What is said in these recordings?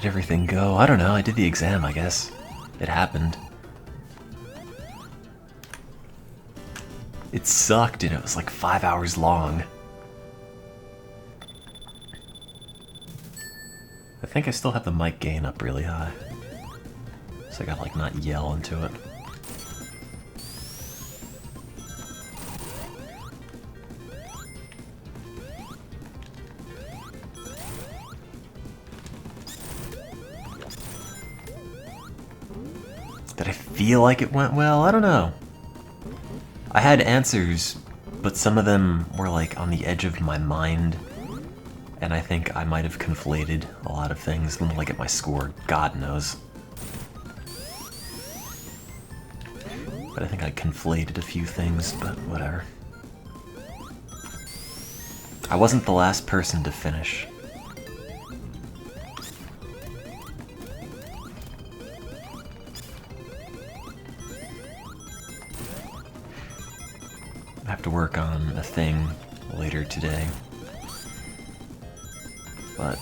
everything go? I don't know, I did the exam, I guess. It happened. It sucked and it was like 5 hours long. I think I still have the mic gain up really high. So I gotta like not yell into it. Did I feel like it went well? I don't know. I had answers, but some of them were like on the edge of my mind, and I think I might have conflated a lot of things. Let me look at my score, God knows. But I think I conflated a few things, but whatever. I wasn't the last person to finish. I have to work on a thing later today. But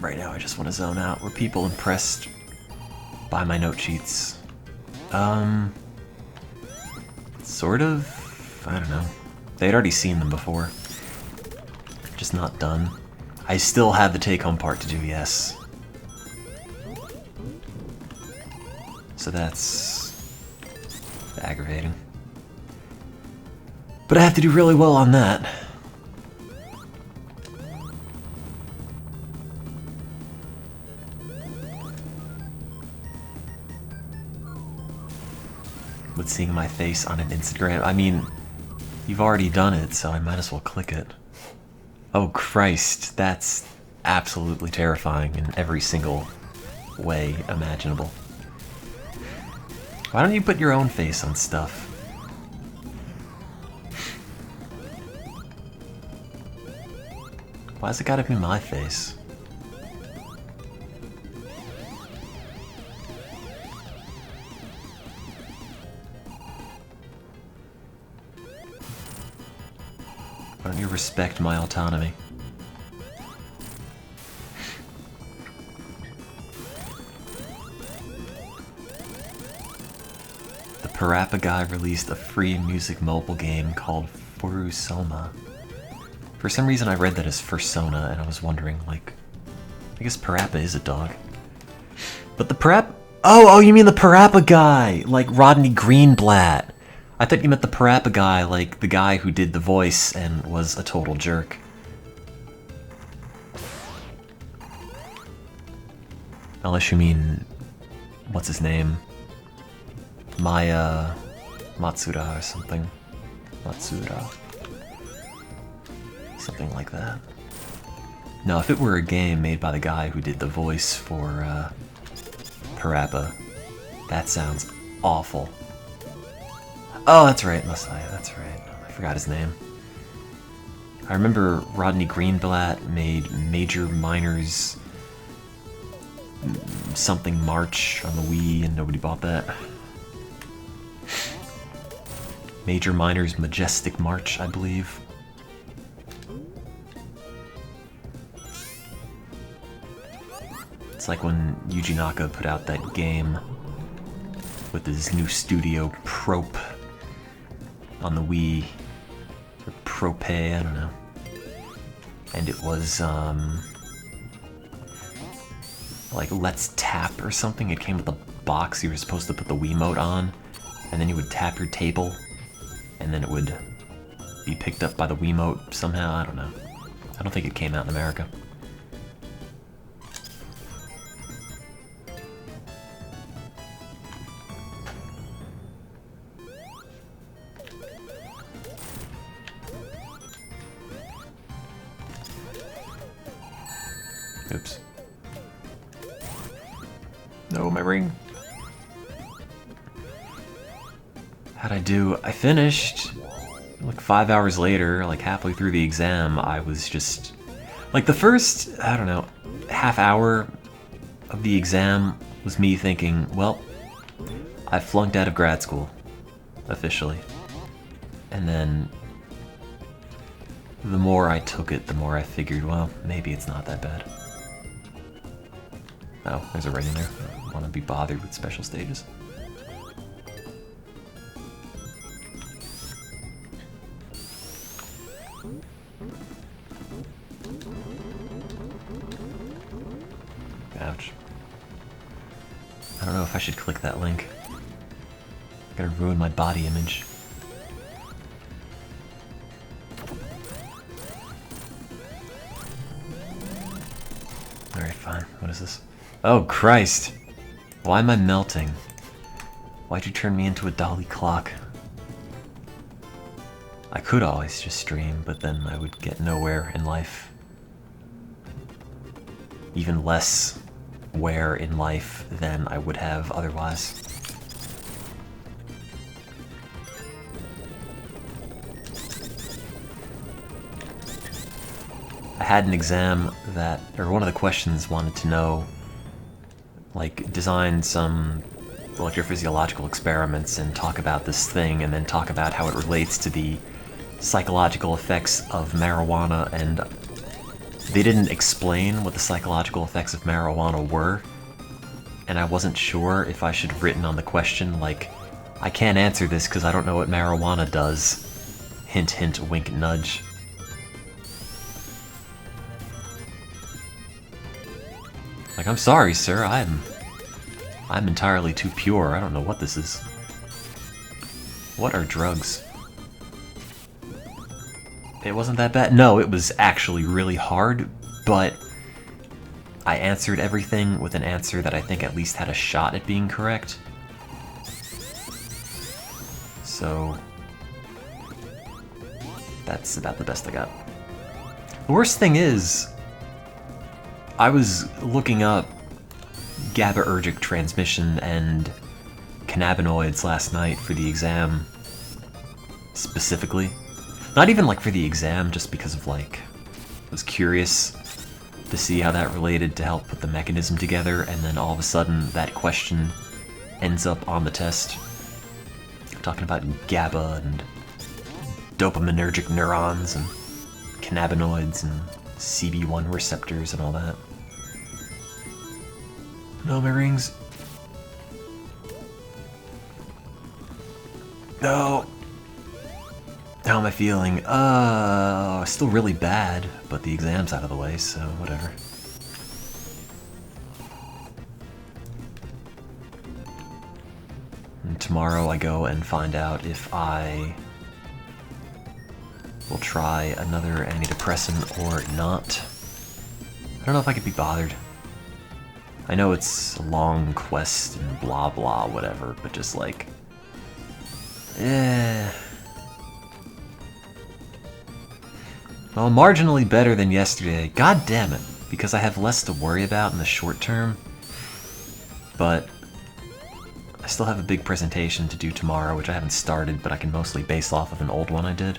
right now I just want to zone out. Were people impressed by my note sheets? Sort of. I don't know. They'd already seen them before. Just not done. I still have the take-home part to do, yes. So that's aggravating. But I have to do really well on that. With seeing my face on an Instagram, I mean, you've already done it, so I might as well click it. Oh Christ, that's absolutely terrifying in every single way imaginable. Why don't you put your own face on stuff? Why's it gotta be my face? Why don't you respect my autonomy? The Parappa guy released a free music mobile game called Furusoma. For some reason I read that as Fursona, and I was wondering, like, I guess Parappa is a dog. But the Parappa... Oh, you mean the Parappa guy! Like Rodney Greenblatt! I thought you meant the Parappa guy, like the guy who did the voice and was a total jerk. Unless you mean... what's his name? Maya... Matsuda or something. Matsuda. Something like that. No, if it were a game made by the guy who did the voice for Parappa, that sounds awful. Oh, that's right, Messiah, that's right. I forgot his name. I remember Rodney Greenblatt made Major Minor's something March on the Wii and nobody bought that. Major Minor's Majestic March, I believe. It's like when Yuji Naka put out that game with his new studio Prope on the Wii, or Prope, I don't know. And it was, like Let's Tap or something. It came with a box you were supposed to put the Wiimote on, and then you would tap your table, and then it would be picked up by the Wiimote somehow, I don't know. I don't think it came out in America. Oops. No, my ring. How'd I do? I finished. Like 5 hours later, like halfway through the exam, I was just... like the first, I don't know, half hour of the exam was me thinking, well, I flunked out of grad school. Officially. And then... the more I took it, the more I figured, well, maybe it's not that bad. Oh, there's a ring in there. I don't want to be bothered with special stages. Ouch. I don't know if I should click that link. I'm gonna ruin my body image. Alright, fine. What is this? Oh, Christ! Why am I melting? Why'd you turn me into a dolly clock? I could always just stream, but then I would get nowhere in life. Even less where in life than I would have otherwise. I had an exam that, or one of the questions wanted to know, like, design some electrophysiological experiments and talk about this thing and then talk about how it relates to the psychological effects of marijuana, and they didn't explain what the psychological effects of marijuana were, and I wasn't sure if I should have written on the question, like, I can't answer this because I don't know what marijuana does. Hint, hint, wink, nudge. Like, I'm sorry, sir, I'm entirely too pure. I don't know what this is. What are drugs? It wasn't that bad. No, it was actually really hard, but I answered everything with an answer that I think at least had a shot at being correct. So that's about the best I got. The worst thing is, I was looking up GABAergic transmission and cannabinoids last night for the exam specifically. Not even like for the exam, just because of like, I was curious to see how that related to help put the mechanism together, and then all of a sudden that question ends up on the test. Talking about GABA and dopaminergic neurons and cannabinoids and CB1 receptors and all that. No, my rings. No. How am I feeling? Still really bad, but the exam's out of the way, so whatever. And tomorrow I go and find out if I will try another antidepressant or not. I don't know if I could be bothered. I know it's a long quest and blah blah whatever, but just like, well, marginally better than yesterday. God damn it, because I have less to worry about in the short term. But I still have a big presentation to do tomorrow, which I haven't started, but I can mostly base off of an old one I did.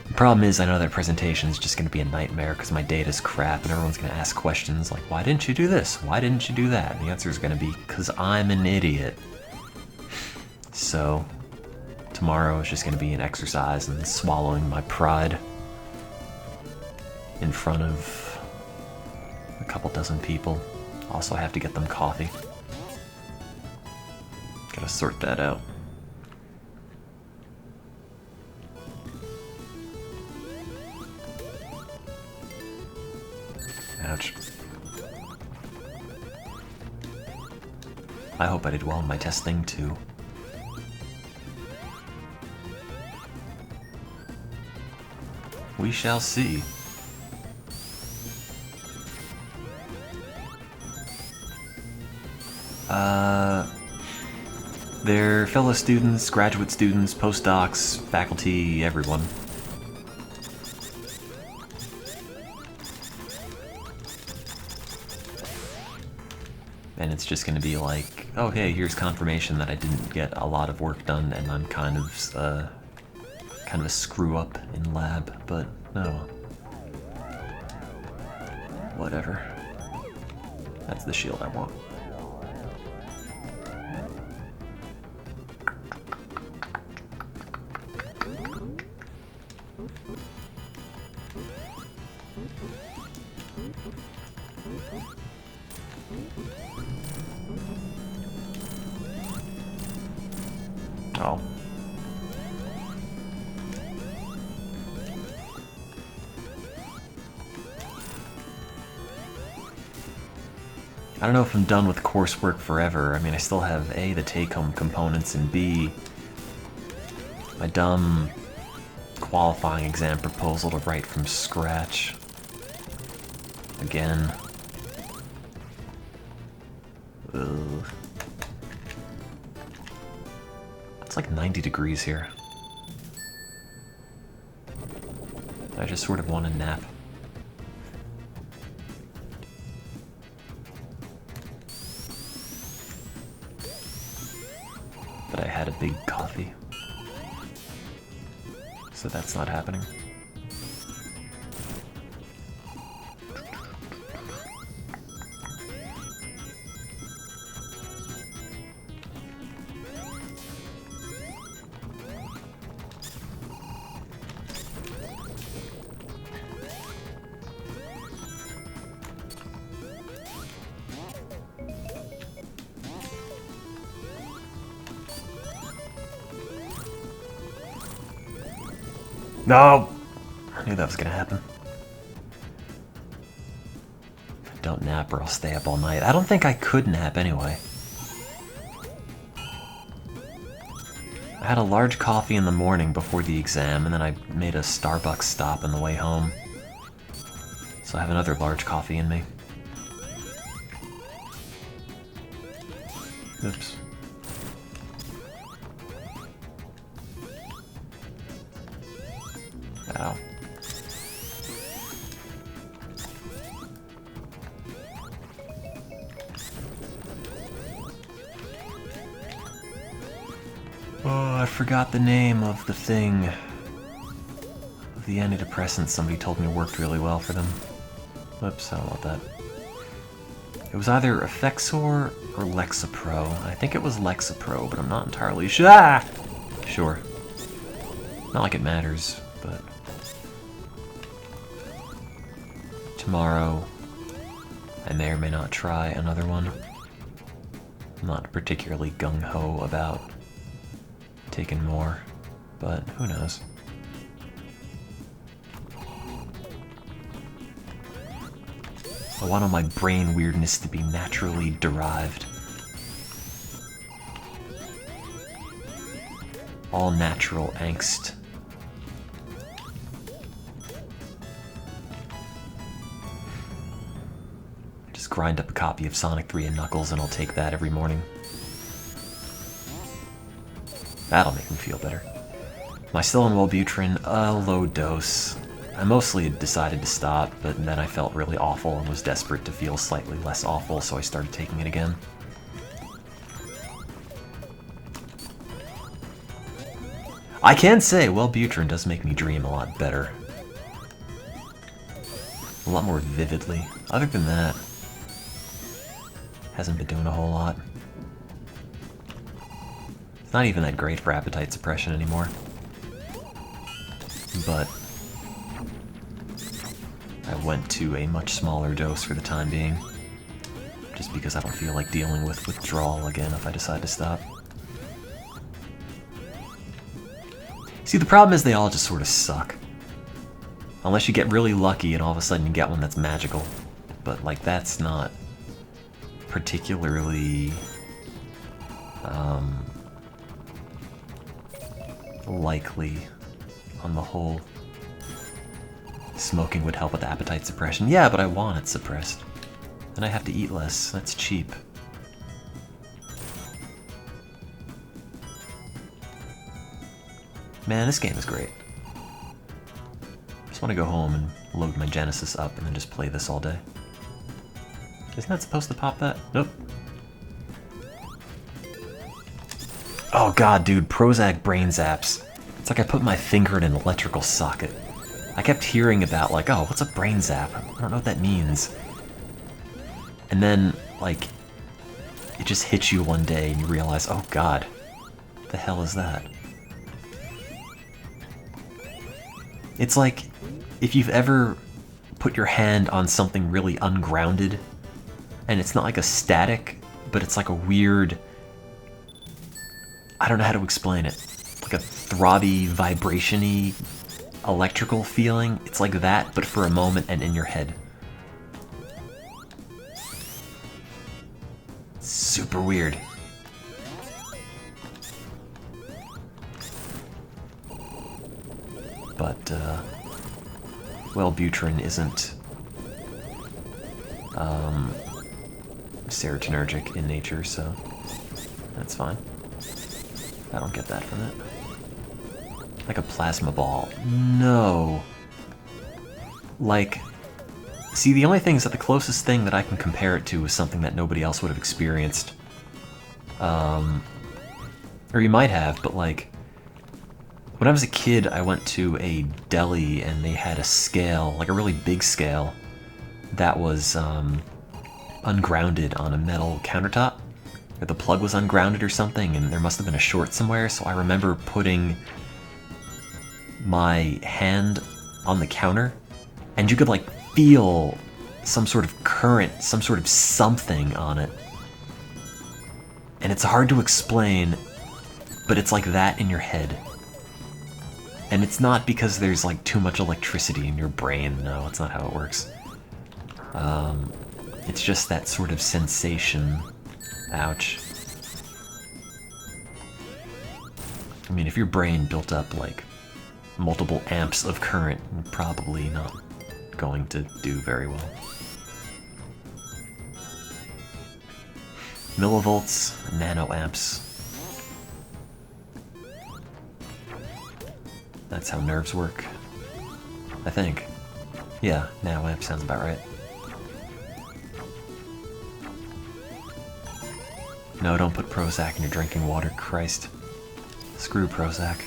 The problem is, I know that presentation is just going to be a nightmare because my data's crap and everyone's going to ask questions like, why didn't you do this? Why didn't you do that? And the answer is going to be, because I'm an idiot. So tomorrow is just going to be an exercise in swallowing my pride in front of a couple dozen people. Also, I have to get them coffee. Gotta sort that out. Ouch. I hope I did well in my testing, too. We shall see. They're fellow students, graduate students, postdocs, faculty, everyone. And it's just gonna be like, oh hey, here's confirmation that I didn't get a lot of work done and I'm kind of a screw up in lab, but no. Whatever. That's the shield I want. Oh. I don't know if I'm done with coursework forever. I mean, I still have A, the take-home components, and B, my dumb qualifying exam proposal to write from scratch. Again. Ugh. It's like 90 degrees here. I just sort of want a nap. But I had a big coffee. So that's not happening. No! I knew that was gonna happen. Don't nap or I'll stay up all night. I don't think I could nap anyway. I had a large coffee in the morning before the exam, and then I made a Starbucks stop on the way home. So I have another large coffee in me. Oops. Ow. Oh, I forgot the name of the thing. The antidepressant somebody told me worked really well for them. Whoops, I don't want that. It was either Effexor or Lexapro. I think it was Lexapro, but I'm not entirely sure. Ah! Sure. Not like it matters, but... Tomorrow, I may or may not try another one. I'm not particularly gung-ho about taking more, but who knows. I want all my brain weirdness to be naturally derived. All natural angst. Just grind up a copy of Sonic 3 and Knuckles and I'll take that every morning. That'll make me feel better. Am I still on Wellbutrin? A low dose. I mostly decided to stop, but then I felt really awful and was desperate to feel slightly less awful, so I started taking it again. I can say Wellbutrin does make me dream a lot better. A lot more vividly. Other than that, hasn't been doing a whole lot. It's not even that great for appetite suppression anymore. But I went to a much smaller dose for the time being, just because I don't feel like dealing with withdrawal again if I decide to stop. See, the problem is they all just sort of suck. Unless you get really lucky and all of a sudden you get one that's magical. But, like, that's not particularly likely on the whole. Smoking would help with appetite suppression. Yeah, but I want it suppressed. Then I have to eat less. That's cheap. Man, this game is great. Just want to go home and load my Genesis up and then just play this all day. Isn't that supposed to pop that? Nope. Oh god, dude, Prozac brain zaps. It's like I put my finger in an electrical socket. I kept hearing about, like, oh, what's a brain zap? I don't know what that means. And then, like, it just hits you one day and you realize, oh god, what the hell is that? It's like, if you've ever put your hand on something really ungrounded, and it's not like a static, but it's like a weird, I don't know how to explain it. Like a throbby, vibration-y, electrical feeling. It's like that, but for a moment and in your head. Super weird. But, Wellbutrin isn't serotonergic in nature, so that's fine. I don't get that from it. Like a plasma ball. No. Like, see, the only thing is that the closest thing that I can compare it to is something that nobody else would have experienced. Or you might have, but like, when I was a kid, I went to a deli and they had a scale, like a really big scale, that was ungrounded on a metal countertop. Or the plug was ungrounded or something, and there must have been a short somewhere, so I remember putting my hand on the counter, and you could like feel some sort of current, some sort of something on it. And it's hard to explain, but it's like that in your head. And it's not because there's like too much electricity in your brain, no, that's not how it works. It's just that sort of sensation. Ouch. I mean, if your brain built up like multiple amps of current, you're probably not going to do very well. Millivolts, nanoamps. That's how nerves work, I think. Yeah, nanoamp sounds about right. No, don't put Prozac in your drinking water, Christ. Screw Prozac.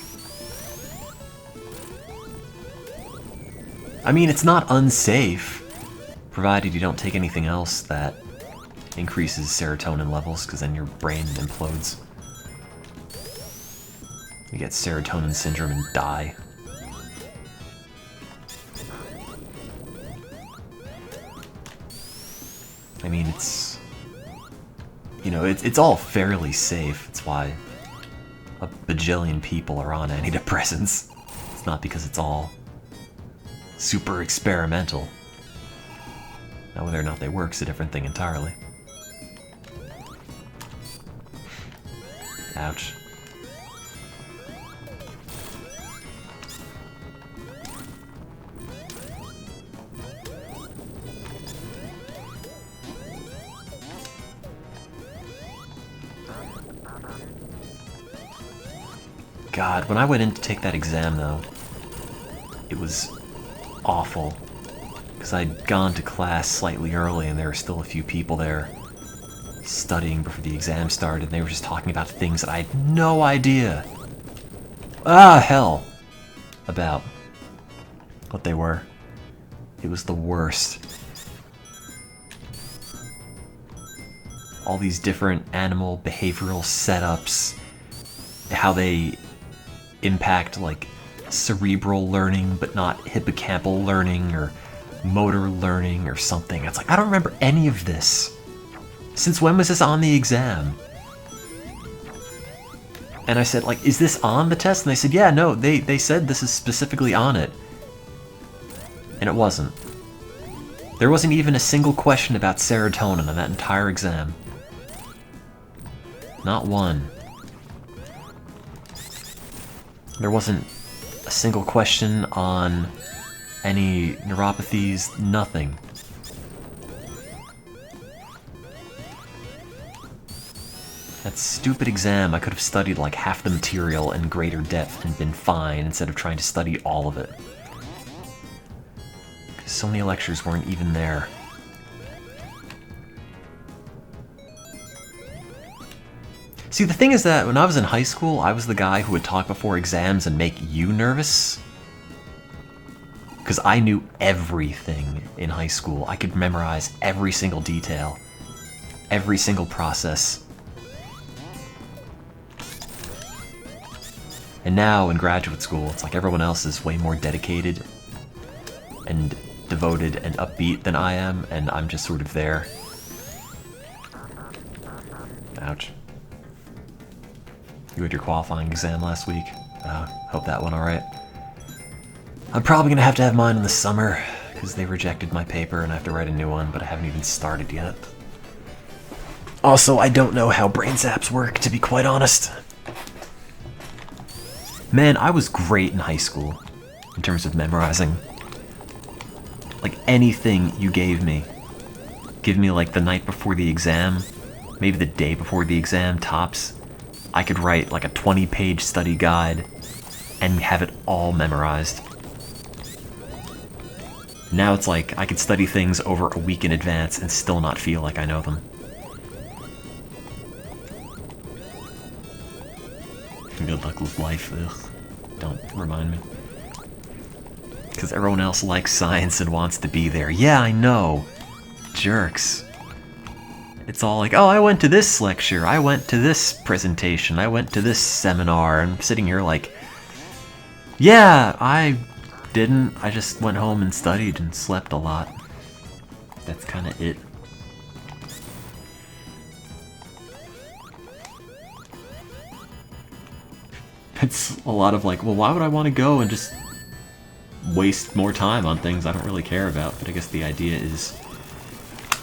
I mean, it's not unsafe, provided you don't take anything else that increases serotonin levels, because then your brain implodes. You get serotonin syndrome and die. I mean, it's... You know, it's all fairly safe. It's why a bajillion people are on antidepressants. It's not because it's all super experimental. Now, whether or not they work's a different thing entirely. Ouch. God, when I went in to take that exam, though, it was awful. Because I'd gone to class slightly early and there were still a few people there studying before the exam started, and they were just talking about things that I had no idea, hell, about what they were. It was the worst. All these different animal behavioral setups, how they impact like cerebral learning but not hippocampal learning or motor learning or something. It's like, I don't remember any of this. Since when was this on the exam? And I said, like, is this on the test? And they said, yeah, no, they said this is specifically on it. And it wasn't. There wasn't even a single question about serotonin on that entire exam. Not one. There wasn't a single question on any neuropathies, nothing. That stupid exam, I could have studied like half the material in greater depth and been fine instead of trying to study all of it. Because so many lectures weren't even there. See, the thing is that when I was in high school, I was the guy who would talk before exams and make you nervous. Because I knew everything in high school. I could memorize every single detail, every single process. And now in graduate school, it's like everyone else is way more dedicated and devoted and upbeat than I am, and I'm just sort of there. Ouch. You had your qualifying exam last week. Hope that went alright. I'm probably gonna have to have mine in the summer, because they rejected my paper and I have to write a new one, but I haven't even started yet. Also, I don't know how brain zaps work, to be quite honest. Man, I was great in high school, in terms of memorizing. Like, anything you gave me. Give me, like, the night before the exam, maybe the day before the exam, tops. I could write, like, a 20-page study guide and have it all memorized. Now it's like, I could study things over a week in advance and still not feel like I know them. Good luck with life, ugh. Don't remind me. Because everyone else likes science and wants to be there. Yeah, I know. Jerks. It's all like, oh, I went to this lecture, I went to this presentation, I went to this seminar, and I'm sitting here like, yeah, I didn't. I just went home and studied and slept a lot. That's kind of it. It's a lot of like, well, why would I want to go and just waste more time on things I don't really care about? But I guess the idea is,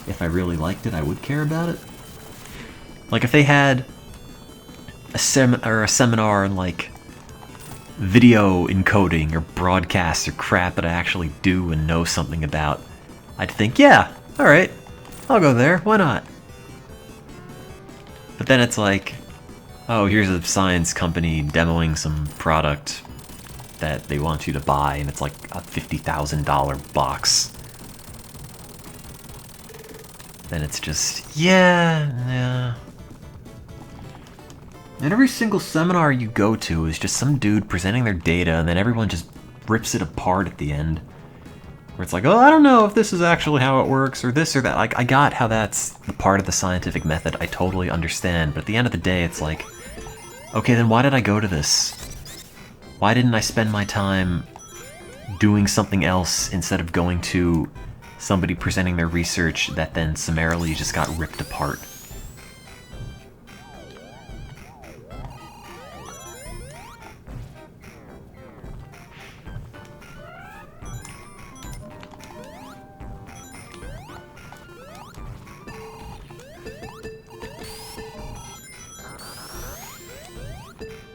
if I really liked it, I would care about it. Like if they had a seminar in like video encoding or broadcast or crap that I actually do and know something about, I'd think, yeah, alright, I'll go there, why not? But then it's like, oh, here's a science company demoing some product that they want you to buy, and it's like a $50,000 box. Then it's just, yeah. And every single seminar you go to is just some dude presenting their data, and then everyone just rips it apart at the end. Where it's like, oh, I don't know if this is actually how it works, or this or that. Like, I got how that's the part of the scientific method, I totally understand, but at the end of the day, it's like, okay, then why did I go to this? Why didn't I spend my time doing something else instead of going to somebody presenting their research that then summarily just got ripped apart?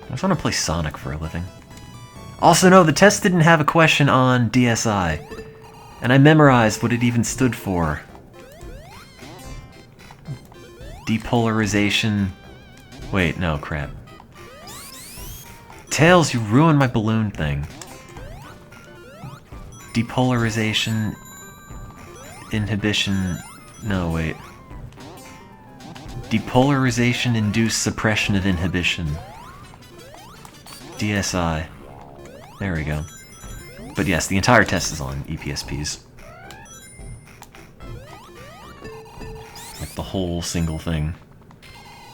I just want to play Sonic for a living. Also, no, the test didn't have a question on DSI, and I memorized what it even stood for. Depolarization... Wait, no, crap. Tails, you ruined my balloon thing. Depolarization... Inhibition... No, wait. Depolarization-induced suppression of inhibition. DSI. There we go. But yes, the entire test is on EPSPs. Like the whole single thing.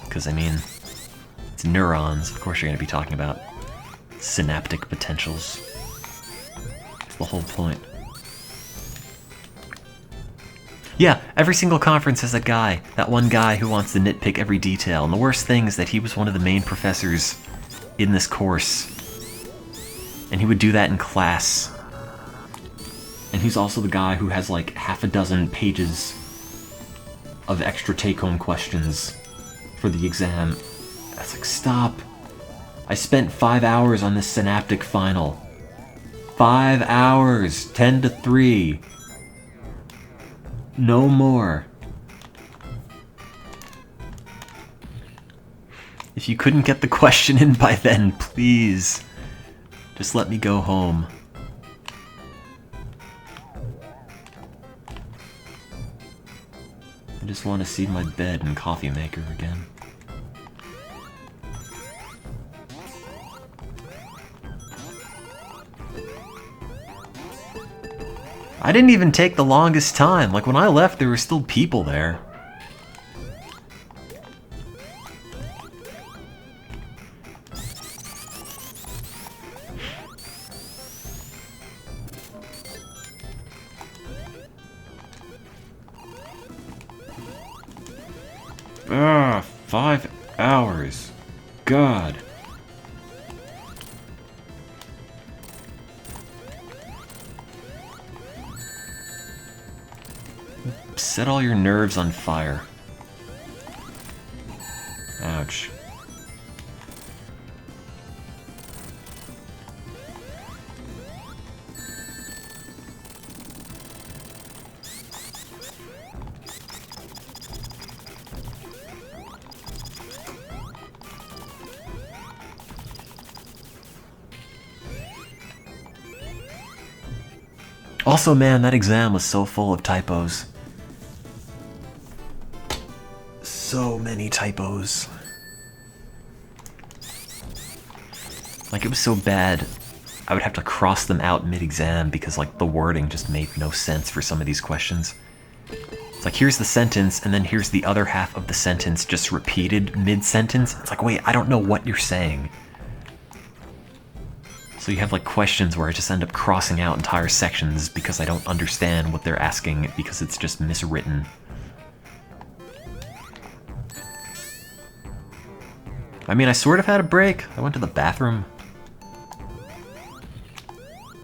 Because, I mean, it's neurons. Of course you're going to be talking about synaptic potentials. That's the whole point. Yeah, every single conference has a guy. That one guy who wants to nitpick every detail. And the worst thing is that he was one of the main professors in this course, and he would do that in class. And he's also the guy who has like half a dozen pages of extra take-home questions for the exam. That's like, stop. I spent 5 hours on this synaptic final. 5 hours, 10 to 3. No more. If you couldn't get the question in by then, please, just let me go home. I just want to see my bed and coffee maker again. I didn't even take the longest time. Like, when I left, there were still people there. Ugh, 5 hours. God. Set all your nerves on fire. Ouch. Also, man, that exam was so full of typos. So many typos. Like, it was so bad, I would have to cross them out mid-exam because, like, the wording just made no sense for some of these questions. It's like, here's the sentence, and then here's the other half of the sentence just repeated mid-sentence. It's like, wait, I don't know what you're saying. So you have, like, questions where I just end up crossing out entire sections because I don't understand what they're asking because it's just miswritten. I mean, I sort of had a break. I went to the bathroom.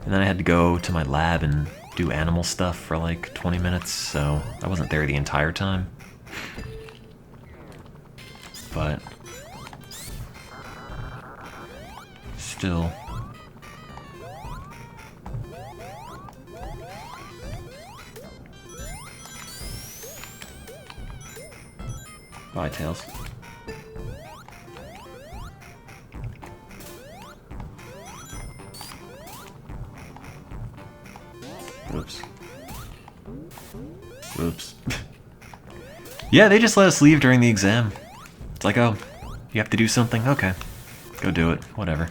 And then I had to go to my lab and do animal stuff for like 20 minutes, so I wasn't there the entire time. But still. Bye, Tails. Oops. Oops. Yeah, they just let us leave during the exam. It's like, oh, you have to do something? Okay. Go do it. Whatever.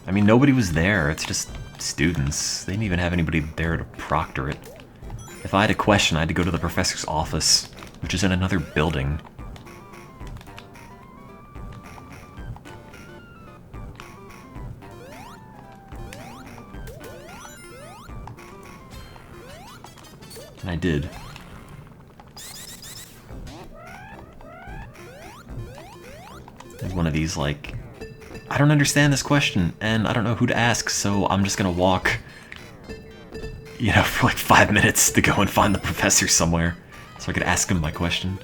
I mean, nobody was there. It's just students. They didn't even have anybody there to proctor it. If I had a question, I had to go to the professor's office, which is in another building. And I did. There's one of these, like, I don't understand this question, and I don't know who to ask, so I'm just gonna walk, you know, for like 5 minutes to go and find the professor somewhere, so I could ask him my question.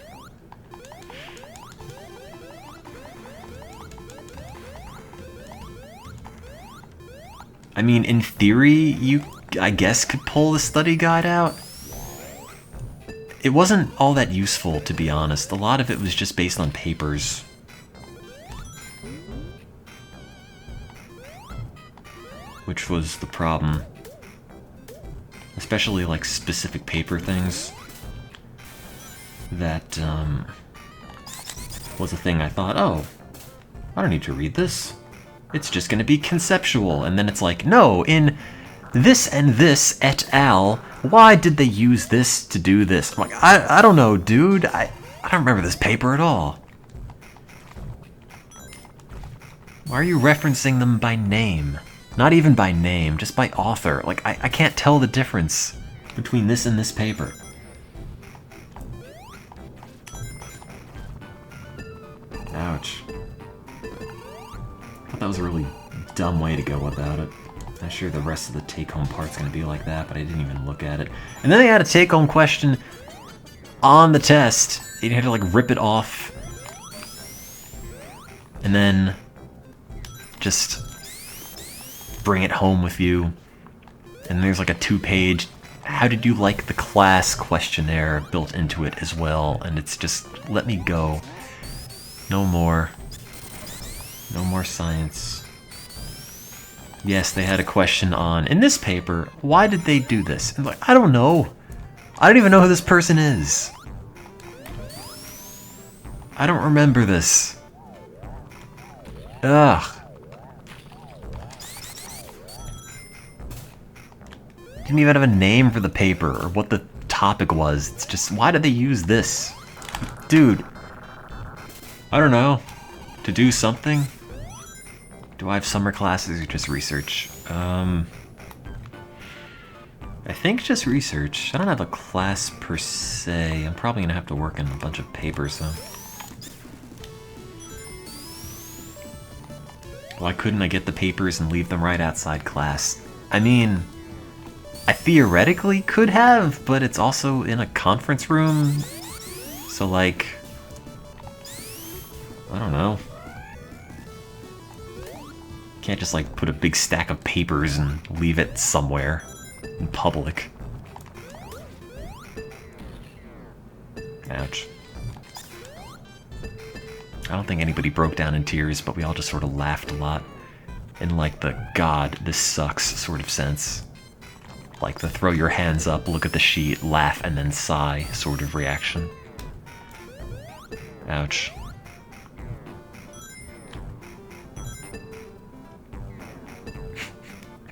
I mean, in theory, you, I guess, could pull the study guide out. It wasn't all that useful, to be honest. A lot of it was just based on papers. Which was the problem. Especially, like, specific paper things. That, was a thing I thought, oh, I don't need to read this. It's just gonna be conceptual. And then it's like, no, in this and this et al., why did they use this to do this? I'm like, I don't know, dude. I don't remember this paper at all. Why are you referencing them by name? Not even by name, just by author. Like, I can't tell the difference between this and this paper. Ouch. I thought that was a really dumb way to go about it. I'm sure the rest of the take-home part's gonna be like that, but I didn't even look at it. And then they had a take-home question on the test. You had to, like, rip it off. And then just bring it home with you. And there's like a 2-page, how did you like the class questionnaire built into it as well. And it's just, let me go. No more. No more science. Yes, they had a question on, in this paper, why did they do this? And like, I don't know. I don't even know who this person is. I don't remember this. Ugh. Didn't even have a name for the paper or what the topic was. It's just, why did they use this? Dude. I don't know. To do something? Do I have summer classes or just research? I think just research. I don't have a class per se. I'm probably gonna have to work on a bunch of papers though. Why couldn't I get the papers and leave them right outside class? I mean, I theoretically could have, but it's also in a conference room. So, like, I don't know. Can't just, like, put a big stack of papers and leave it somewhere in public. Ouch. I don't think anybody broke down in tears, but we all just sort of laughed a lot. In, like, the God, this sucks sort of sense. Like the throw your hands up, look at the sheet, laugh, and then sigh sort of reaction. Ouch.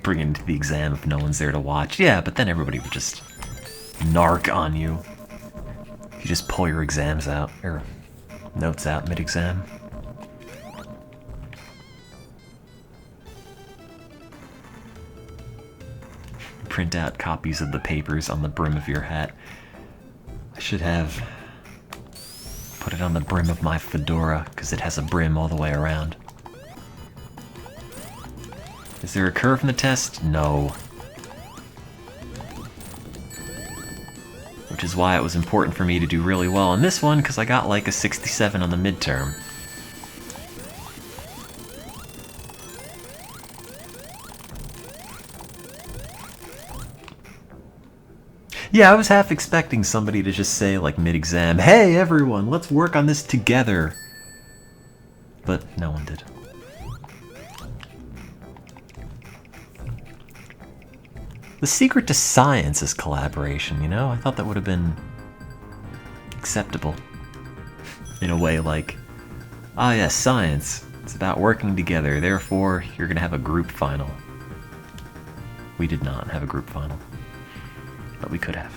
Bring it into the exam if no one's there to watch. Yeah, but then everybody would just narc on you. If you just pull your exams out, or notes out mid-exam. Print out copies of the papers on the brim of your hat. I should have put it on the brim of my fedora, because it has a brim all the way around. Is there a curve in the test? No. Which is why it was important for me to do really well on this one, because I got like a 67 on the midterm. Yeah, I was half expecting somebody to just say, like, mid-exam, "Hey, everyone, let's work on this together." But no one did. The secret to science is collaboration, you know? I thought that would have been acceptable. In a way, like, ah, yes, science. It's about working together, therefore, you're gonna have a group final. We did not have a group final. But we could have.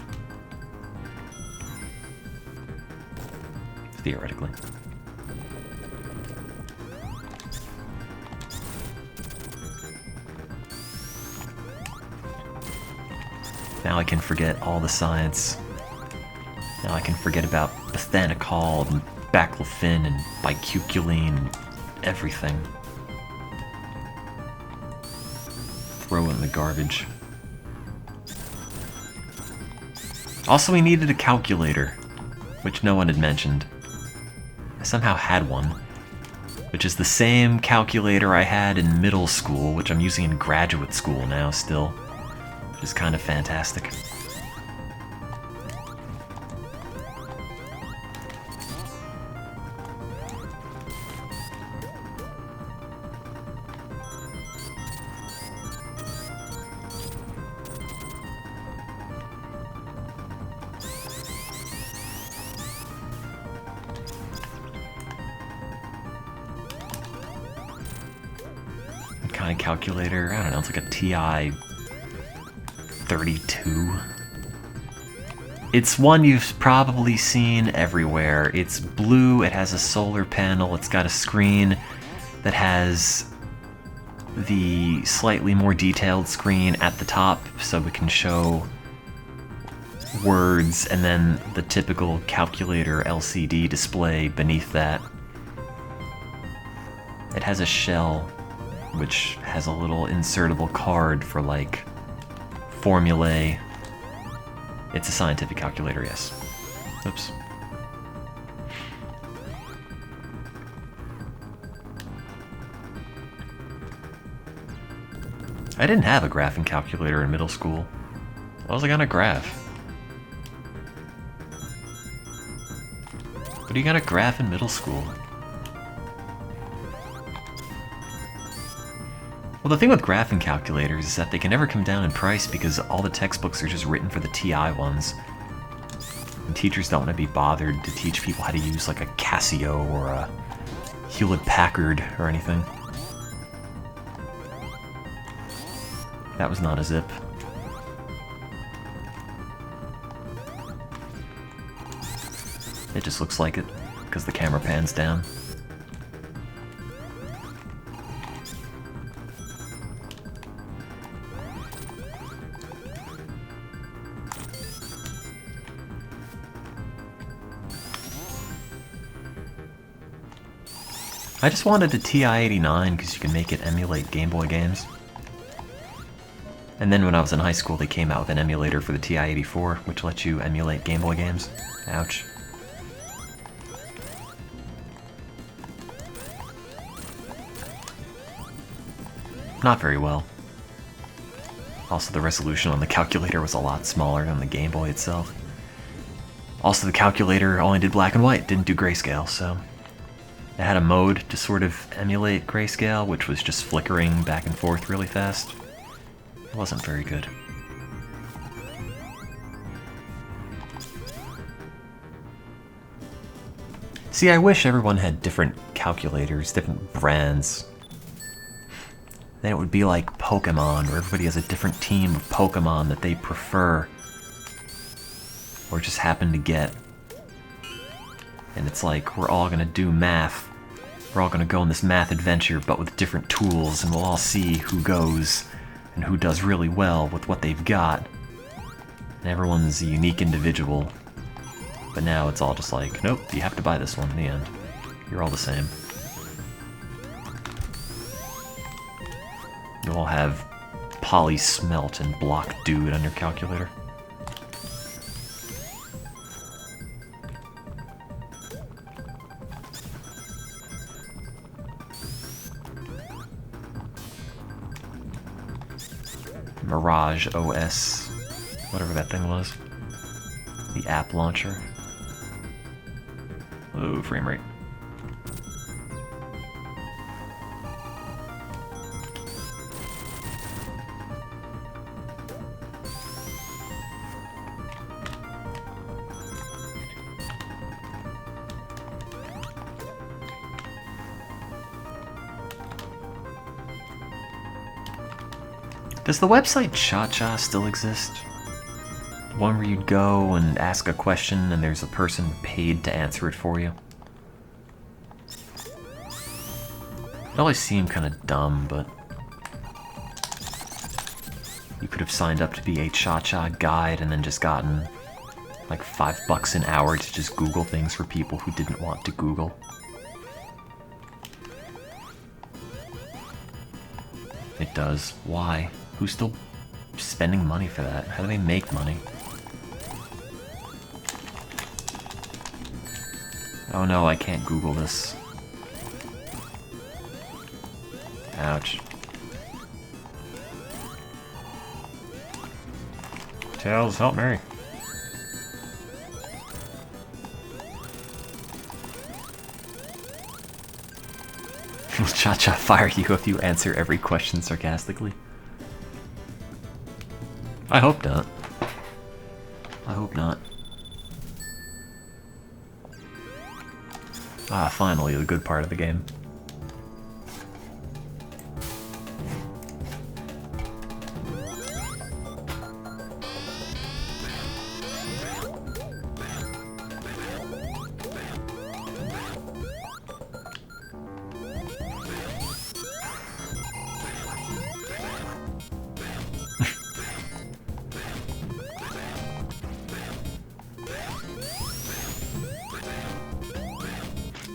Theoretically. Now I can forget all the science. Now I can forget about bothanicol and baclofen and bicuculline and everything. Throw it in the garbage. Also, we needed a calculator, which no one had mentioned. I somehow had one, which is the same calculator I had in middle school, which I'm using in graduate school now still, which is kind of fantastic. Kind of calculator, I don't know, it's like a TI-32. It's one you've probably seen everywhere. It's blue, it has a solar panel, it's got a screen that has the slightly more detailed screen at the top so we can show words, and then the typical calculator LCD display beneath that. It has a shell which has a little insertable card for, like, formulae. It's a scientific calculator, yes. Oops. I didn't have a graphing calculator in middle school. What was I gonna graph? What do you gotta graph in middle school? Well, the thing with graphing calculators is that they can never come down in price because all the textbooks are just written for the TI ones. And teachers don't want to be bothered to teach people how to use, like, a Casio or a Hewlett-Packard or anything. That was not a zip. It just looks like it, because the camera pans down. I just wanted a TI-89 because you can make it emulate Game Boy games. And then when I was in high school, they came out with an emulator for the TI-84, which lets you emulate Game Boy games. Ouch. Not very well. Also, the resolution on the calculator was a lot smaller than the Game Boy itself. Also, the calculator only did black and white, didn't do grayscale, so... It had a mode to sort of emulate grayscale, which was just flickering back and forth really fast. It wasn't very good. See, I wish everyone had different calculators, different brands. Then it would be like Pokemon, where everybody has a different team of Pokemon that they prefer. Or just happen to get. And it's like, we're all gonna do math. We're all gonna go on this math adventure, but with different tools, and we'll all see who goes and who does really well with what they've got. And everyone's a unique individual. But now it's all just like, nope, you have to buy this one in the end. You're all the same. You all have Poly Smelt and Block Dude on your calculator. Mirage OS, whatever that thing was. The app launcher. Oh, frame rate. Does the website Cha-Cha still exist? One where you'd go and ask a question and there's a person paid to answer it for you? It always seemed kind of dumb, but you could have signed up to be a Cha-Cha guide and then just gotten like $5 an hour to just Google things for people who didn't want to Google. It does. Why? Who's still spending money for that? How do they make money? Oh no, I can't Google this. Ouch. Tails, help me. Will Cha-Cha fire you if you answer every question sarcastically? I hope not. I hope not. Ah, finally, the good part of the game.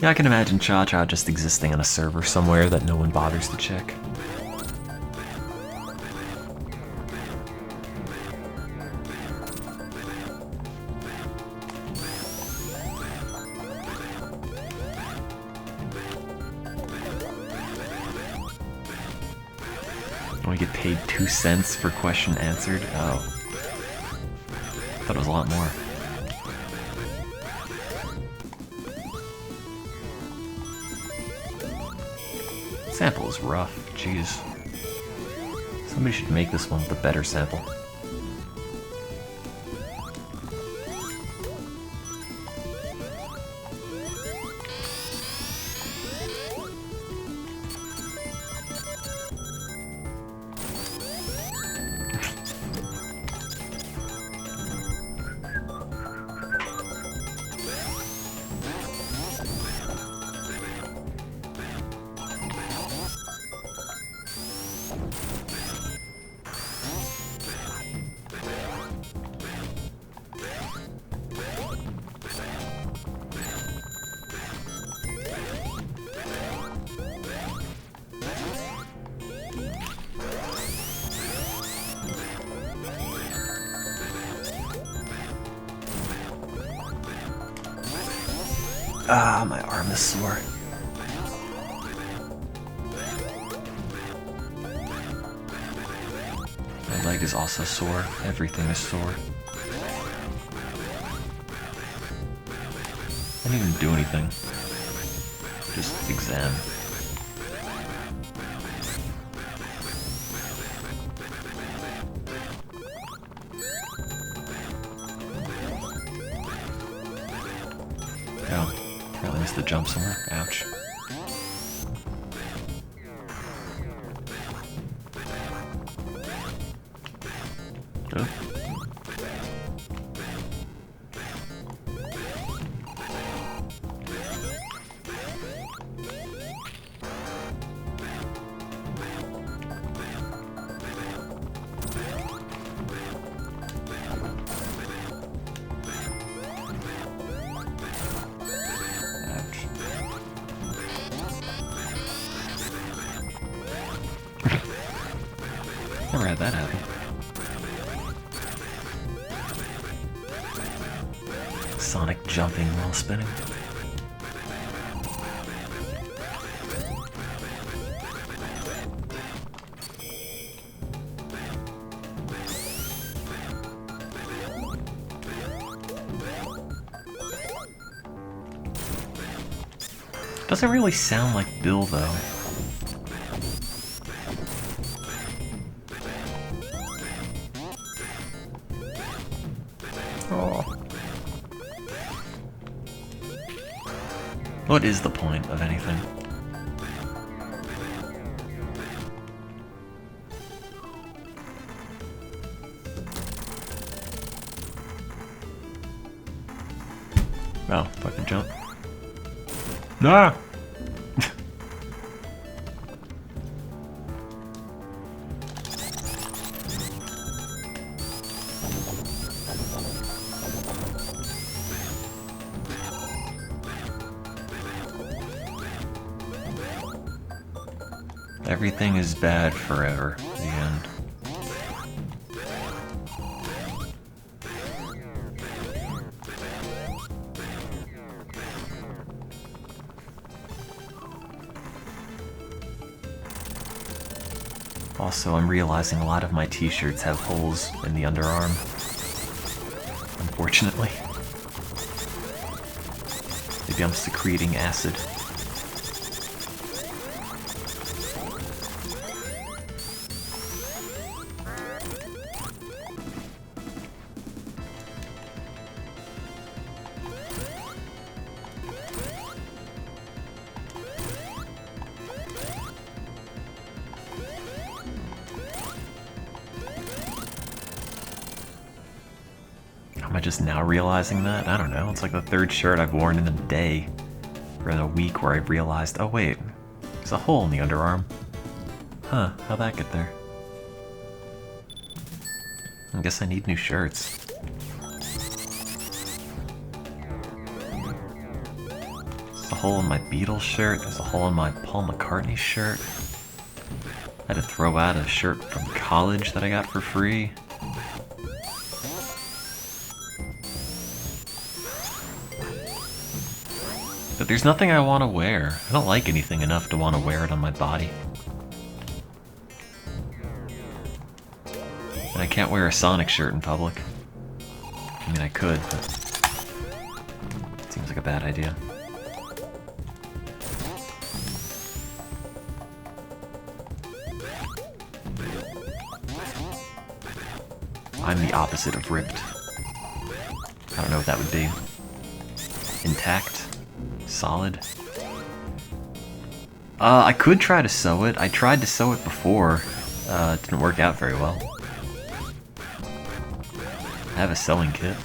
Yeah, I can imagine Cha-Cha just existing on a server somewhere that no one bothers to check. Oh, you get paid 2 cents per question answered? Oh. I thought it was a lot more. Sample is rough, jeez. Somebody should make this one with a better sample. Ah, my arm is sore. My leg is also sore. Everything is sore. I didn't even do anything. Just exam. Oh, apparently missed the jump somewhere. Ouch. Oh. Never had that happen. Sonic jumping while spinning. Doesn't really sound like Bill though. Oh. What is the point of anything? Oh, fucking jump. Nah! Everything is bad forever. The end. Also, I'm realizing a lot of my t-shirts have holes in the underarm. Unfortunately. Maybe I'm secreting acid. Am I just now realizing that? I don't know. It's like the third shirt I've worn in a day. Or in a week where I realized, oh wait, there's a hole in the underarm. Huh, how'd that get there? I guess I need new shirts. There's a hole in my Beatles shirt. There's a hole in my Paul McCartney shirt. I had to throw out a shirt from college that I got for free. But there's nothing I want to wear. I don't like anything enough to want to wear it on my body. And I can't wear a Sonic shirt in public. I mean, I could, but it seems like a bad idea. I'm the opposite of ripped. I don't know what that would be. Intact? Solid? I could try to sew it. I tried to sew it before. It didn't work out very well. I have a sewing kit.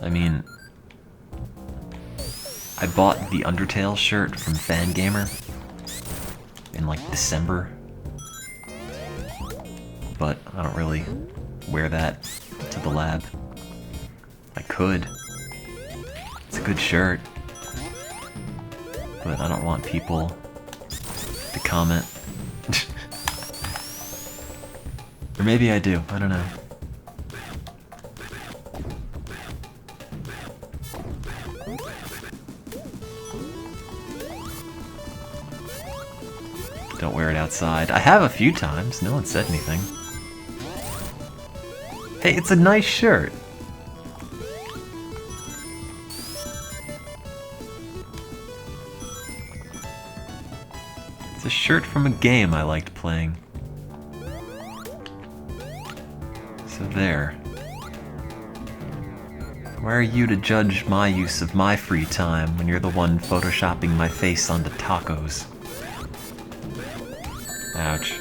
I mean, I bought the Undertale shirt from Fangamer in like December, but I don't really wear that to the lab. I could. It's a good shirt, but I don't want people to comment. Or maybe I do, I don't know. Don't wear it outside. I have a few times, no one said anything. Hey, it's a nice shirt. It's a shirt from a game I liked playing. So there. Where are you to judge my use of my free time when you're the one photoshopping my face onto tacos? Ouch.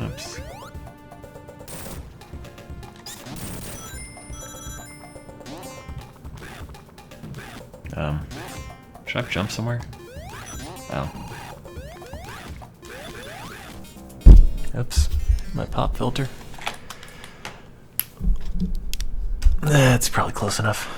Oops. Should I jump somewhere? Oh. Oops. My pop filter. That's probably close enough.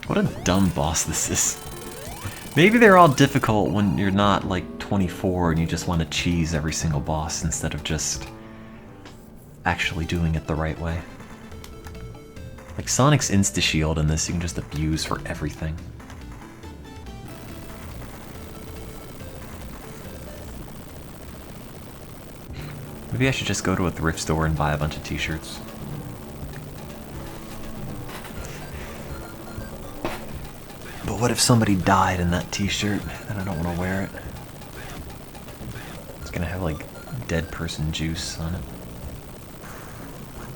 What a dumb boss this is. Maybe they're all difficult when you're not like 24 and you just want to cheese every single boss instead of just actually doing it the right way. Like Sonic's insta-shield in this you can just abuse for everything. Maybe I should just go to a thrift store and buy a bunch of t-shirts. But what if somebody died in that t-shirt and I don't want to wear it? It's gonna have like dead person juice on it.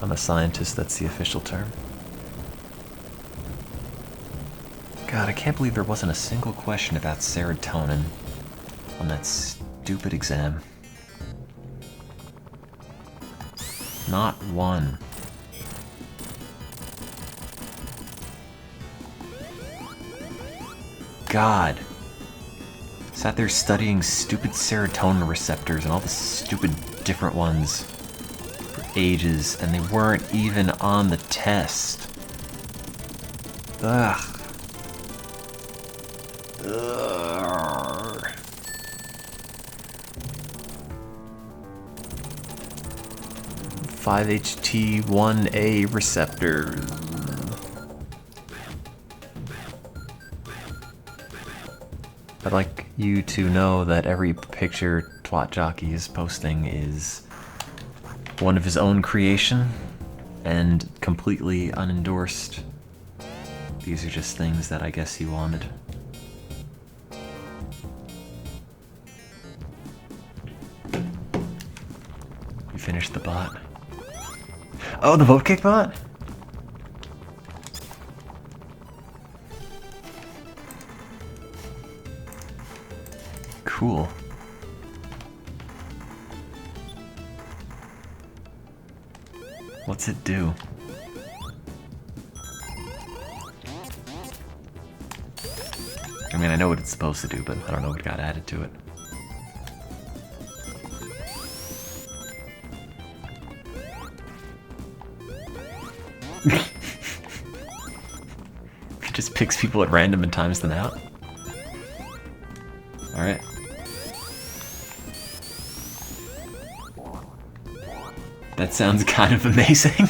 I'm a scientist, that's the official term. God, I can't believe there wasn't a single question about serotonin on that stupid exam. Not one. God. Sat there studying stupid serotonin receptors and all the stupid different ones for ages, and they weren't even on the test. Ugh. Ugh. 5-HT1A receptors. I'd like you to know that every picture Twat Jockey is posting is one of his own creation and completely unendorsed. These are just things that I guess he wanted. You finished the bot? Oh, the vote kick bot? Cool. What's it do? I mean, I know what it's supposed to do, but I don't know what got added to it. It just picks people at random and times them out. Alright. That sounds kind of amazing.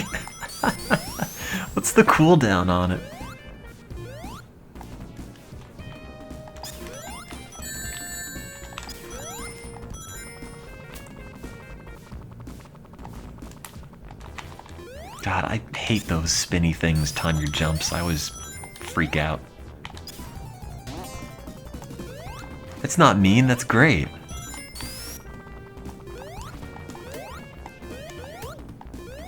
What's the cooldown on it? God, I hate those spinny things time your jumps. I always freak out. It's not mean, that's great.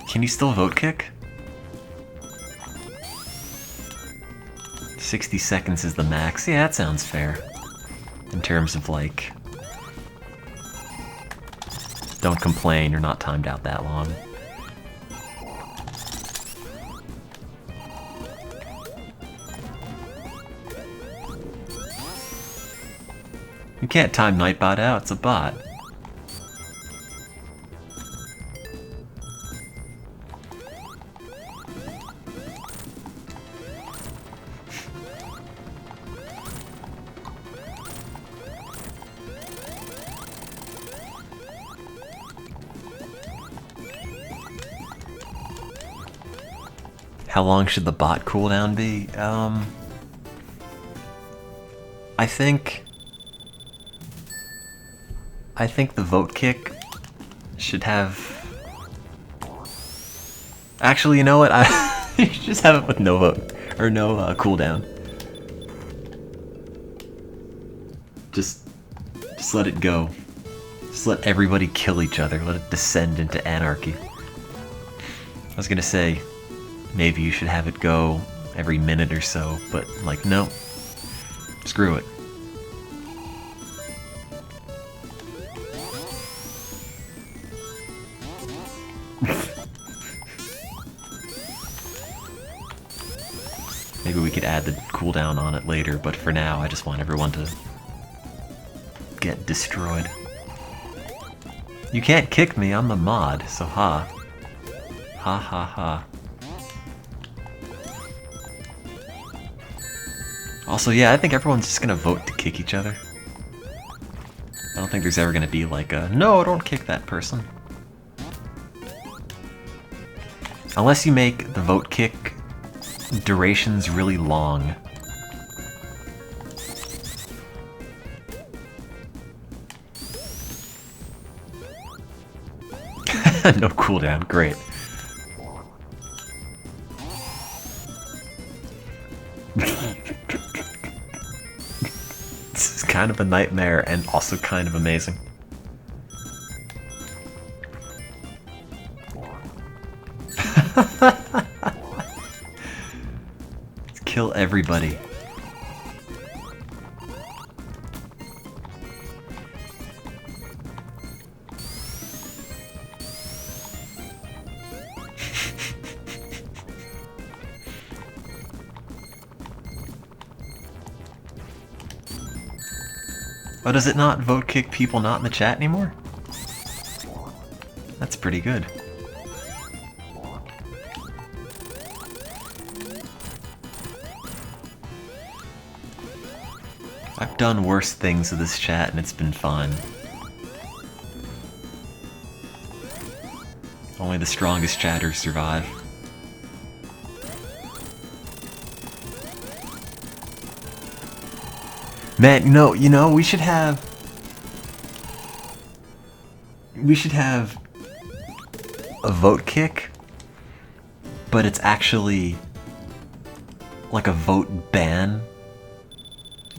Can you still vote kick? 60 seconds is the max. Yeah, that sounds fair. In terms of, like, don't complain, you're not timed out that long. You can't time Nightbot out, it's a bot. How long should the bot cooldown be? I think the vote kick should have... Actually, you know what? You should just have it with no vote, or no cooldown. Just let it go. Just let everybody kill each other. Let it descend into anarchy. I was gonna say, maybe you should have it go every minute or so, but like, no. Screw it. Maybe we could add the cooldown on it later, but for now I just want everyone to get destroyed. You can't kick me, I'm the mod, so ha. Ha ha ha. Also, yeah, I think everyone's just gonna vote to kick each other. I don't think there's ever gonna be like a, no, don't kick that person. Unless you make the vote kick durations really long. No cooldown, great. This is kind of a nightmare and also kind of amazing. Let's kill everybody. Oh, does it not vote kick people not in the chat anymore? That's pretty good. I've done worse things to this chat and it's been fun. Only the strongest chatters survive. Man, you know, we should have a vote kick, but it's actually like a vote ban.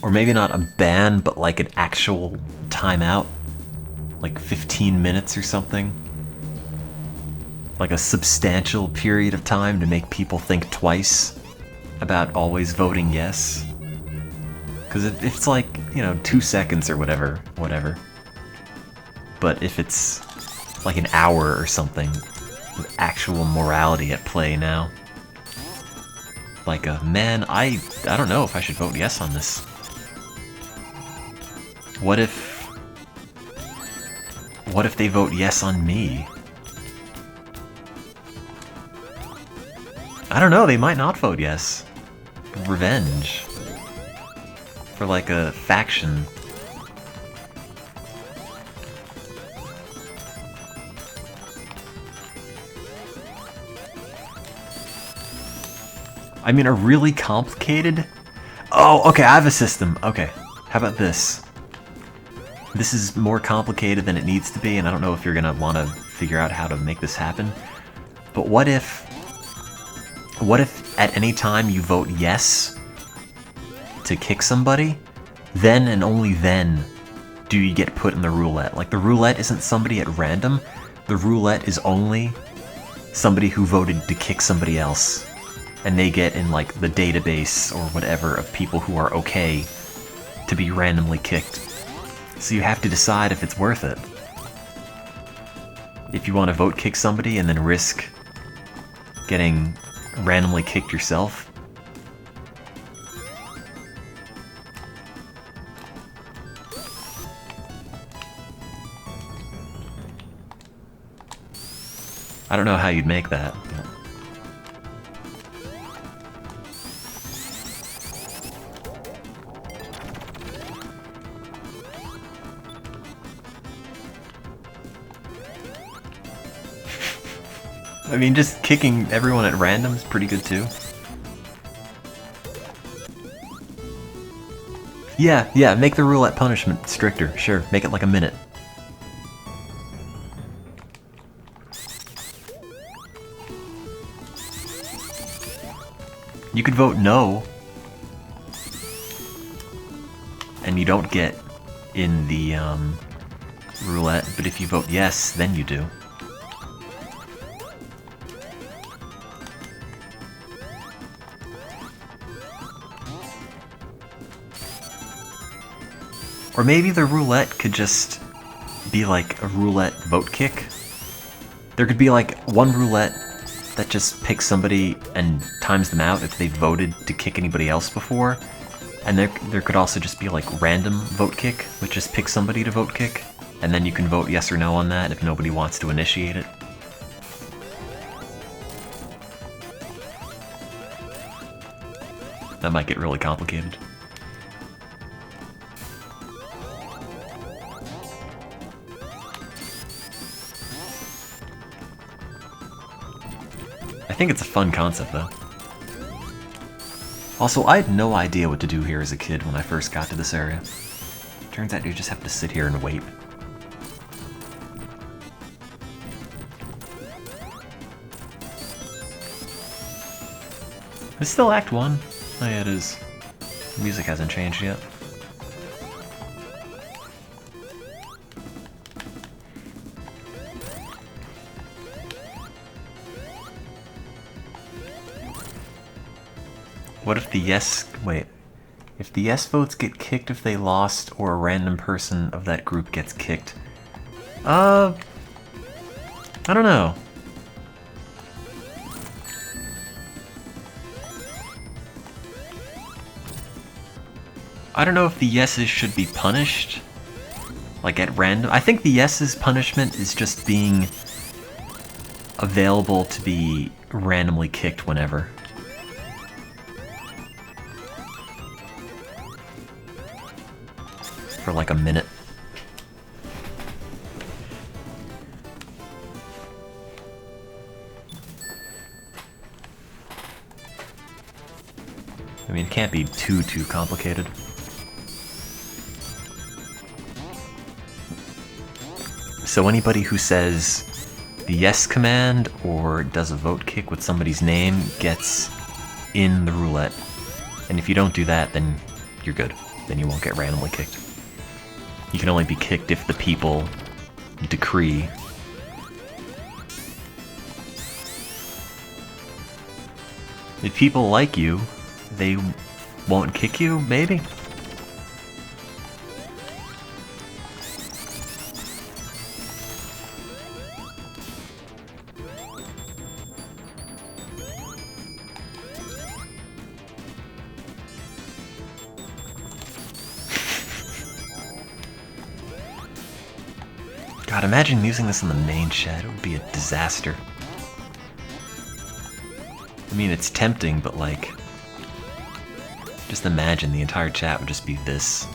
Or maybe not a ban, but like an actual timeout. Like 15 minutes or something. Like a substantial period of time to make people think twice about always voting yes. Because if it's like, 2 seconds or whatever. But if it's like an hour or something, with actual morality at play now. Like man, I don't know if I should vote yes on this. What if they vote yes on me? I don't know, they might not vote yes. Revenge. For like a faction. I mean, a really complicated... Oh, okay, I have a system. Okay, how about this? This is more complicated than it needs to be, and I don't know if you're gonna want to figure out how to make this happen. But what if at any time you vote yes to kick somebody, then and only then do you get put in the roulette? Like, the roulette isn't somebody at random. The roulette is only somebody who voted to kick somebody else. and they get in like the database or whatever of people who are okay to be randomly kicked. So you have to decide if it's worth it. If you want to vote kick somebody and then risk getting randomly kicked yourself. I don't know how you'd make that. I mean, just kicking everyone at random is pretty good too. Yeah, make the roulette punishment stricter, sure. Make it like a minute. You could vote no, and you don't get in the roulette, but if you vote yes, then you do. Or maybe the roulette could just be like a roulette vote kick. There could be like one roulette that just picks somebody and times them out if they voted to kick anybody else before. And there could also just be like random vote kick, which just picks somebody to vote kick. And then you can vote yes or no on that if nobody wants to initiate it. That might get really complicated. I think it's a fun concept, though. Also, I had no idea what to do here as a kid when I first got to this area. Turns out you just have to sit here and wait. Is still Act 1? Oh yeah, it is. The music hasn't changed yet. What if the yes... wait. If the yes votes get kicked if they lost, or a random person of that group gets kicked? I don't know. I don't know if the yeses should be punished. Like at random. I think the yeses punishment is just being available to be randomly kicked whenever. For like a minute. I mean, it can't be too complicated. So anybody who says the yes command or does a vote kick with somebody's name gets in the roulette. And if you don't do that, then you're good. Then you won't get randomly kicked. You can only be kicked if the people decree. If people like you, they won't kick you, maybe? God, imagine using this in the main chat. It would be a disaster. I mean, it's tempting, but like... just imagine the entire chat would just be this.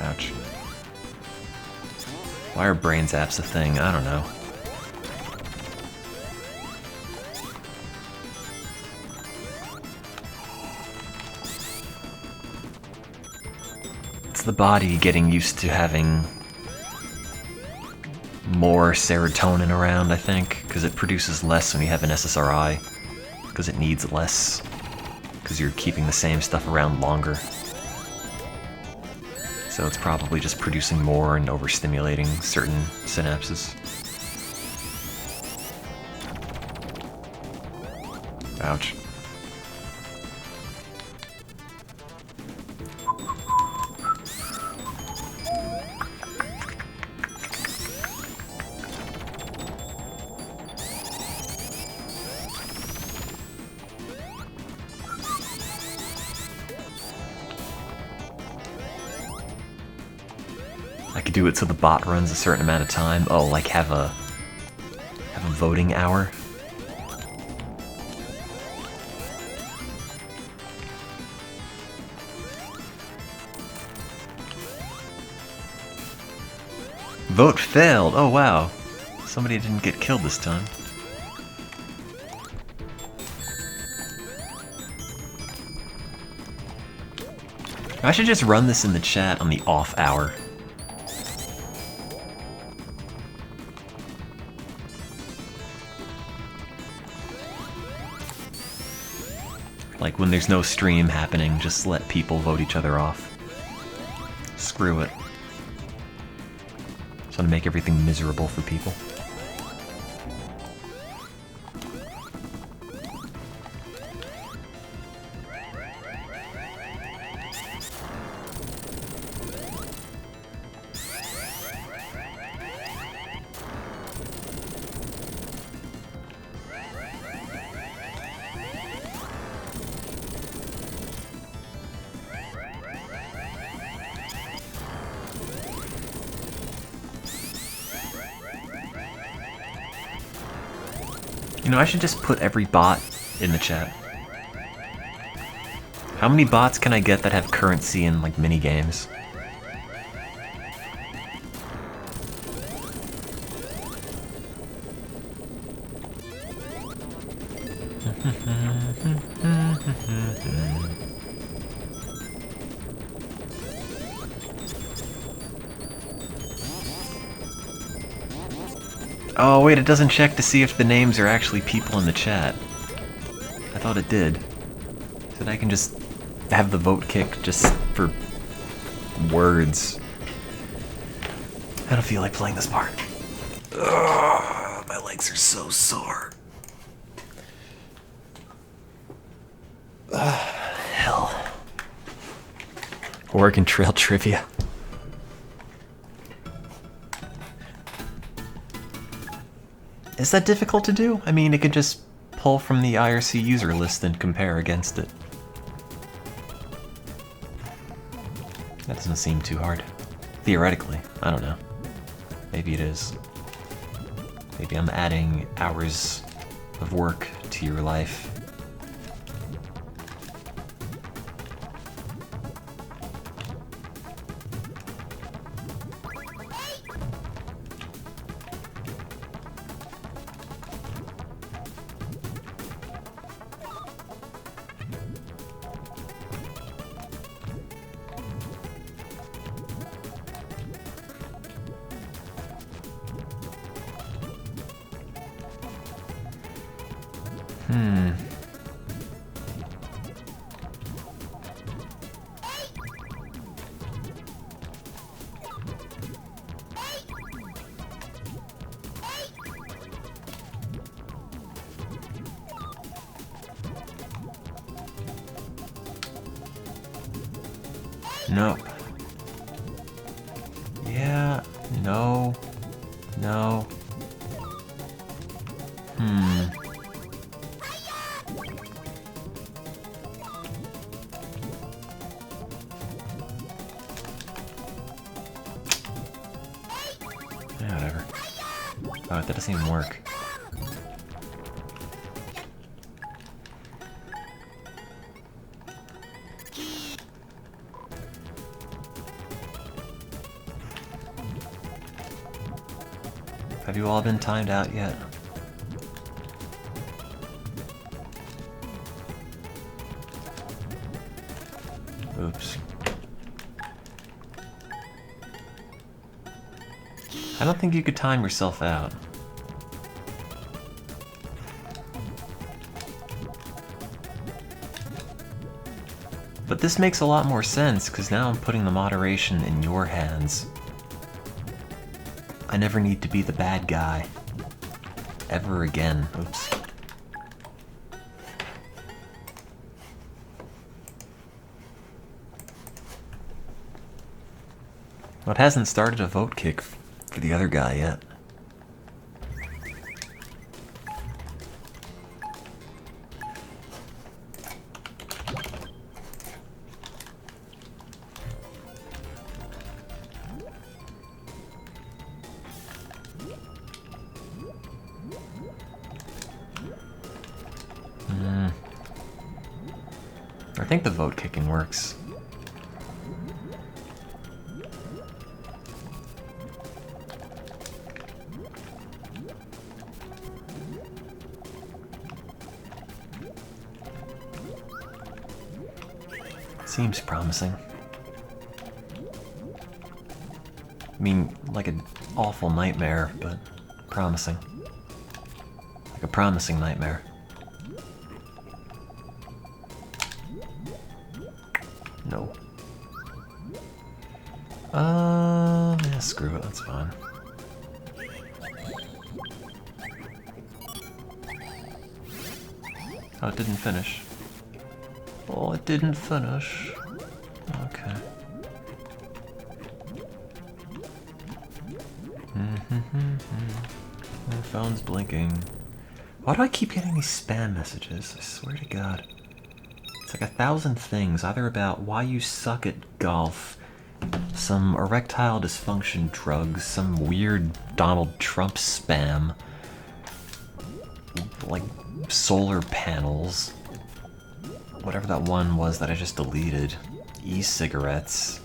Ouch. Why are brain zaps a thing? I don't know. It's the body getting used to having more serotonin around, I think, because it produces less when you have an SSRI, because it needs less, because you're keeping the same stuff around longer. So So it's probably just producing more and overstimulating certain synapses. Ouch. I could do it so the bot runs a certain amount of time. Oh, like have a voting hour. Vote failed. Oh wow. Somebody didn't get killed this time. I should just run this in the chat on the off hour. Like when there's no stream happening, just let people vote each other off. Screw it. Just want to make everything miserable for people. You know, I should just put every bot in the chat. How many bots can I get that have currency in, like, mini games? Oh wait, it doesn't check to see if the names are actually people in the chat. I thought it did. So that I can just have the vote kick just for words. I don't feel like playing this part. Ugh, my legs are so sore. Hell. Oregon Trail trivia. Is that difficult to do? I mean, it could just pull from the IRC user list and compare against it. That doesn't seem too hard. Theoretically, I don't know. Maybe it is. Maybe I'm adding hours of work to your life. Nope. Yeah, no, no. Yeah, whatever. Oh, that doesn't even work. Have you all been timed out yet? Oops. I don't think you could time yourself out. But this makes a lot more sense, because now I'm putting the moderation in your hands. I never need to be the bad guy. Ever again. Oops. Well, it hasn't started a vote kick for the other guy yet. I think the vote kicking works. Seems promising. I mean, like an awful nightmare, but promising. Like a promising nightmare. No. Yeah, screw it, that's fine. Oh, it didn't finish. Oh, it didn't finish. Okay. My phone's blinking. Why do I keep getting these spam messages? I swear to God. It's like 1,000 things, either about why you suck at golf, some erectile dysfunction drugs, some weird Donald Trump spam, like solar panels, whatever that one was that I just deleted, e-cigarettes.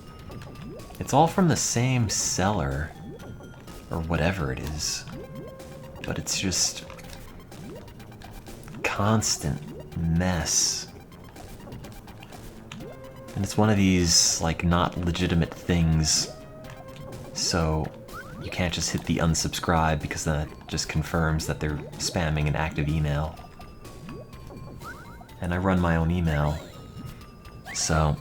It's all from the same seller, or whatever it is, but it's just constant mess. And it's one of these, like, not legitimate things, so you can't just hit the unsubscribe because that just confirms that they're spamming an active email. And I run my own email, so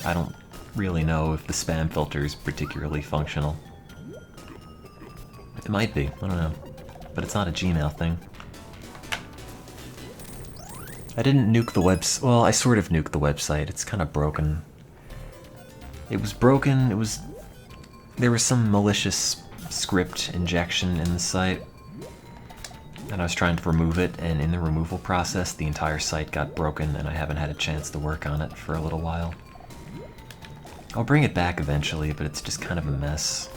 I don't really know if the spam filter is particularly functional. It might be, I don't know, but it's not a Gmail thing. I didn't nuke the website. Well, I sort of nuked the website. It's kind of broken. It was broken. There was some malicious script injection in the site, and I was trying to remove it, and in the removal process, the entire site got broken, and I haven't had a chance to work on it for a little while. I'll bring it back eventually, but it's just kind of a mess.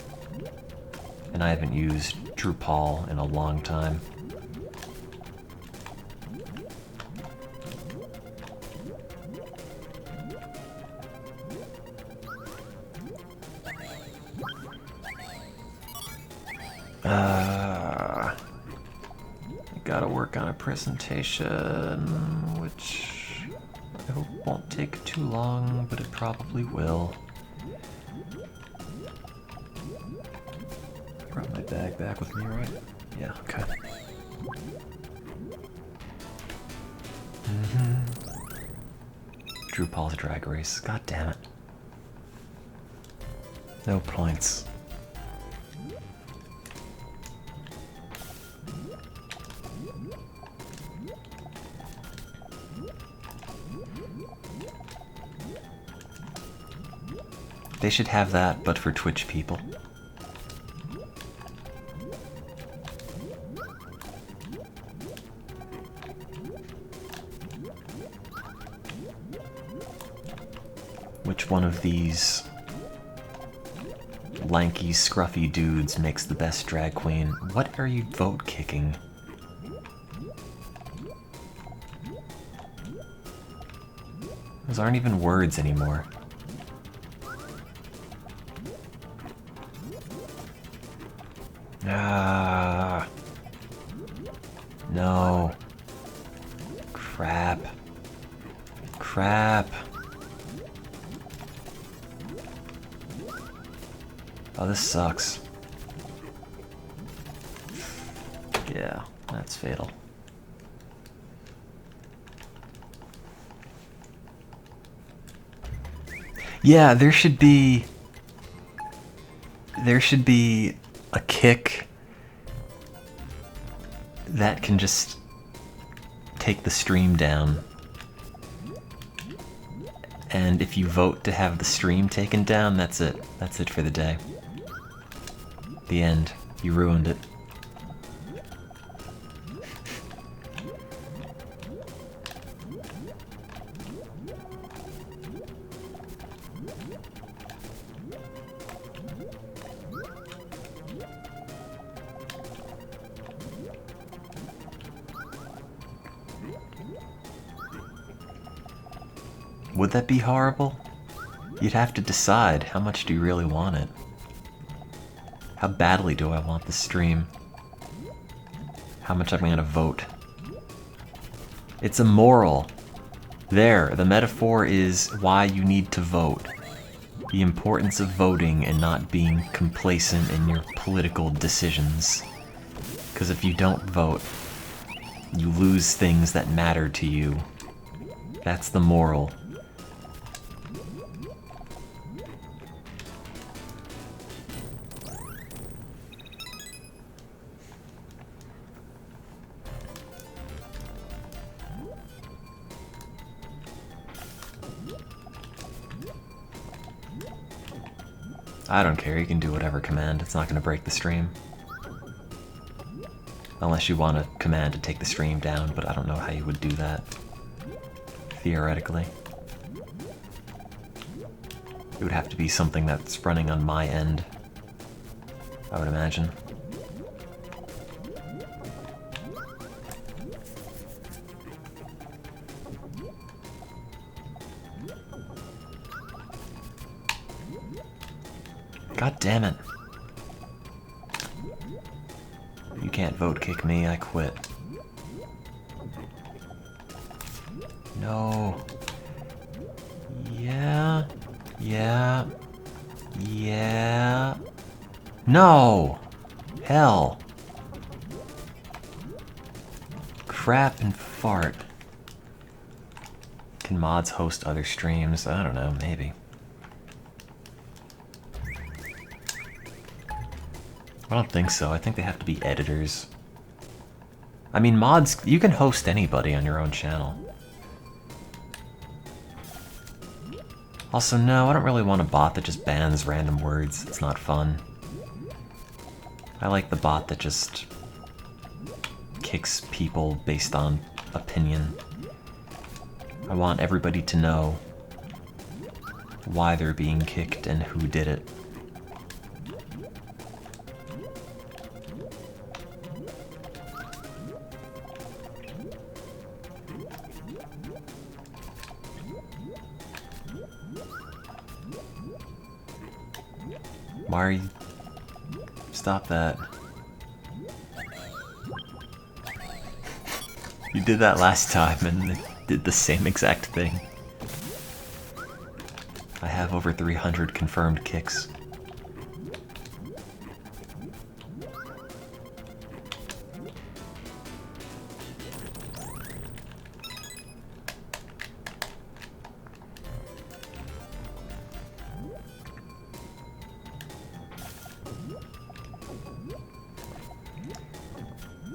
And I haven't used Drupal in a long time. I gotta work on a presentation, which I hope won't take too long, but it probably will. Brought my bag back with me, right? Yeah, okay. Drupal's drag race. God damn it. No points. They should have that, but for Twitch people. Which one of these lanky, scruffy dudes makes the best drag queen? What are you vote kicking? Those aren't even words anymore. Ah. No. Crap. Crap. Oh, this sucks. Yeah, that's fatal. Yeah, there should be a kick that can just take the stream down. And if you vote to have the stream taken down, that's it. That's it for the day. The end. You ruined it. Would that be horrible? You'd have to decide, how much do you really want it? How badly do I want the stream? How much am I gonna vote? It's a moral. There, the metaphor is why you need to vote. The importance of voting and not being complacent in your political decisions. Because if you don't vote, you lose things that matter to you. That's the moral. I don't care, you can do whatever command, it's not going to break the stream. Unless you want a command to take the stream down, but I don't know how you would do that. Theoretically. It would have to be something that's running on my end, I would imagine. God damn it. You can't vote kick me, I quit. No. Yeah. Yeah. Yeah. No! Hell. Crap and fart. Can mods host other streams? I don't know, maybe. I don't think so. I think they have to be editors. I mean, mods, you can host anybody on your own channel. Also, no, I don't really want a bot that just bans random words. It's not fun. I like the bot that just kicks people based on opinion. I want everybody to know why they're being kicked and who did it. Why are you... Stop that. You did that last time and it did the same exact thing. I have over 300 confirmed kicks.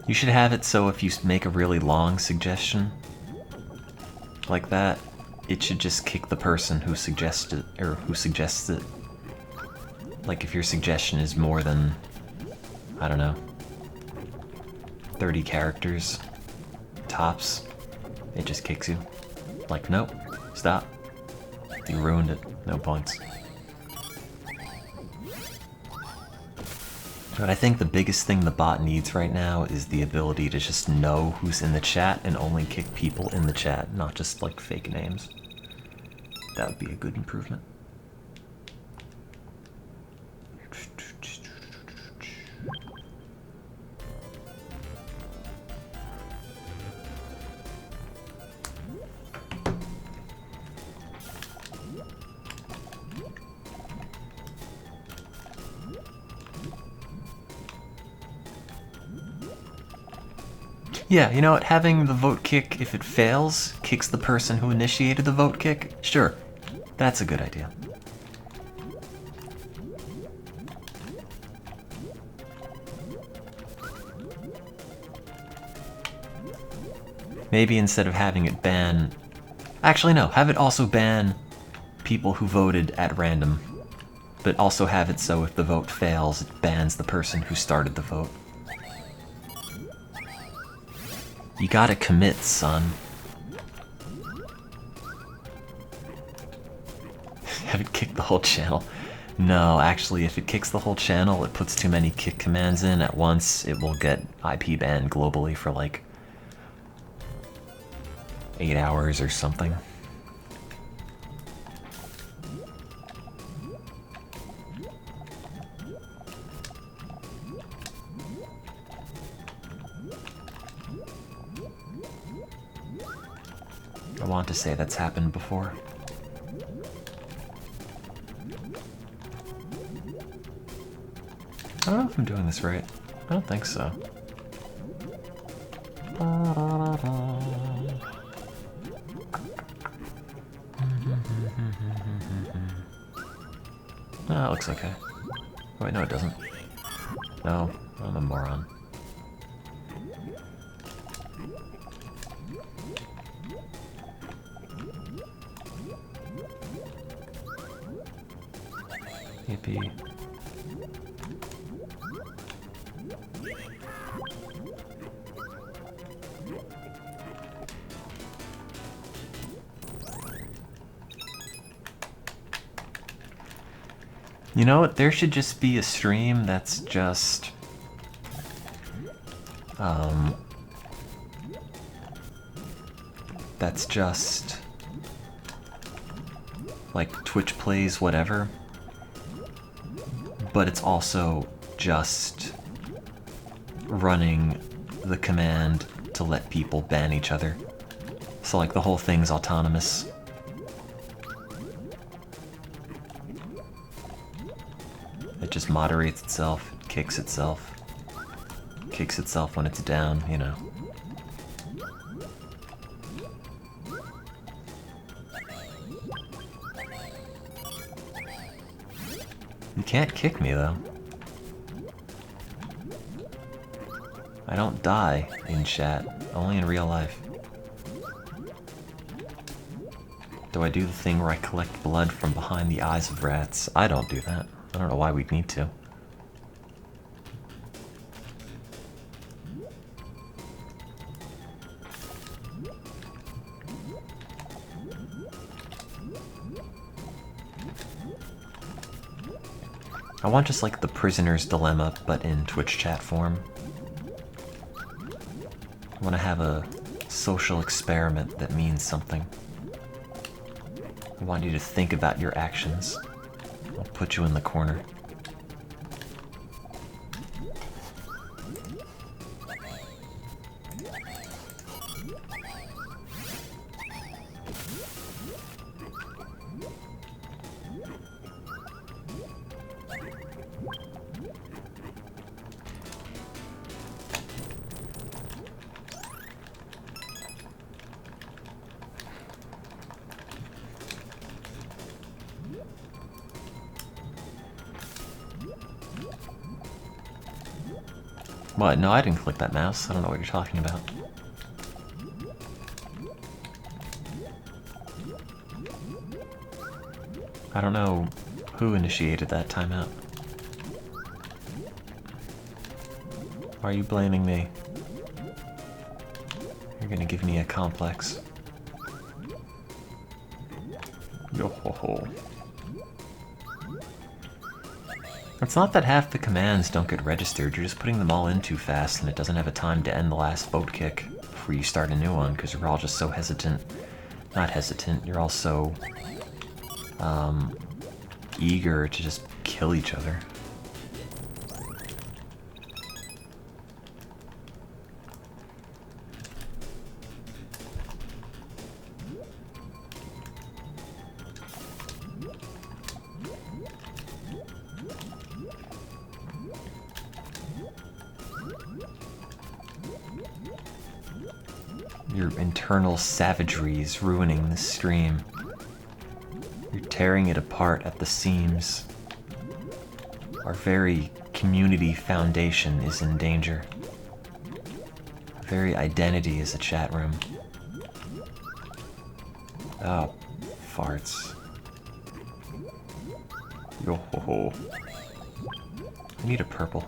You should have it so if you make a really long suggestion like that, it should just kick the person who suggested or who suggests it. Like if your suggestion is more than, I don't know, 30 characters tops, it just kicks you. Like, nope, stop. You ruined it. No points. But I think the biggest thing the bot needs right now is the ability to just know who's in the chat and only kick people in the chat, not just like fake names. That would be a good improvement. Yeah, you know what, having the vote kick, if it fails, kicks the person who initiated the vote kick, sure, that's a good idea. Maybe instead of having it ban... Actually, no. Have it also ban people who voted at random. But also have it so if the vote fails, it bans the person who started the vote. You gotta commit, son. Have it kick the whole channel. No, actually, if it kicks the whole channel, it puts too many kick commands in at once, it will get IP banned globally for like 8 hours or something. I want to say that's happened before. I don't know if I'm doing this right. I don't think so. No, it looks okay. Oh, wait, no it doesn't. No, I'm a moron. Yippee. You know what? There should just be a stream that's just... that's just... like Twitch plays whatever. But it's also just running the command to let people ban each other. So like the whole thing's autonomous. It just moderates itself, kicks itself when it's down, you know. You can't kick me though. I don't die in chat, only in real life. Do I do the thing where I collect blood from behind the eyes of rats? I don't do that. I don't know why we'd need to. I want just like the prisoner's dilemma, but in Twitch chat form. I want to have a social experiment that means something. I want you to think about your actions. I'll put you in the corner. What? No, I didn't click that mouse. I don't know what you're talking about. I don't know who initiated that timeout. Why are you blaming me? You're gonna give me a complex. Yo ho ho. It's not that half the commands don't get registered, you're just putting them all in too fast and it doesn't have a time to end the last vote kick before you start a new one, because you're all just so hesitant. Not hesitant, you're all so eager to just kill each other. Your internal savagery is ruining this stream. You're tearing it apart at the seams. Our very community foundation is in danger. very identity as a chat room. Oh, farts. Yo ho ho. I need a purple.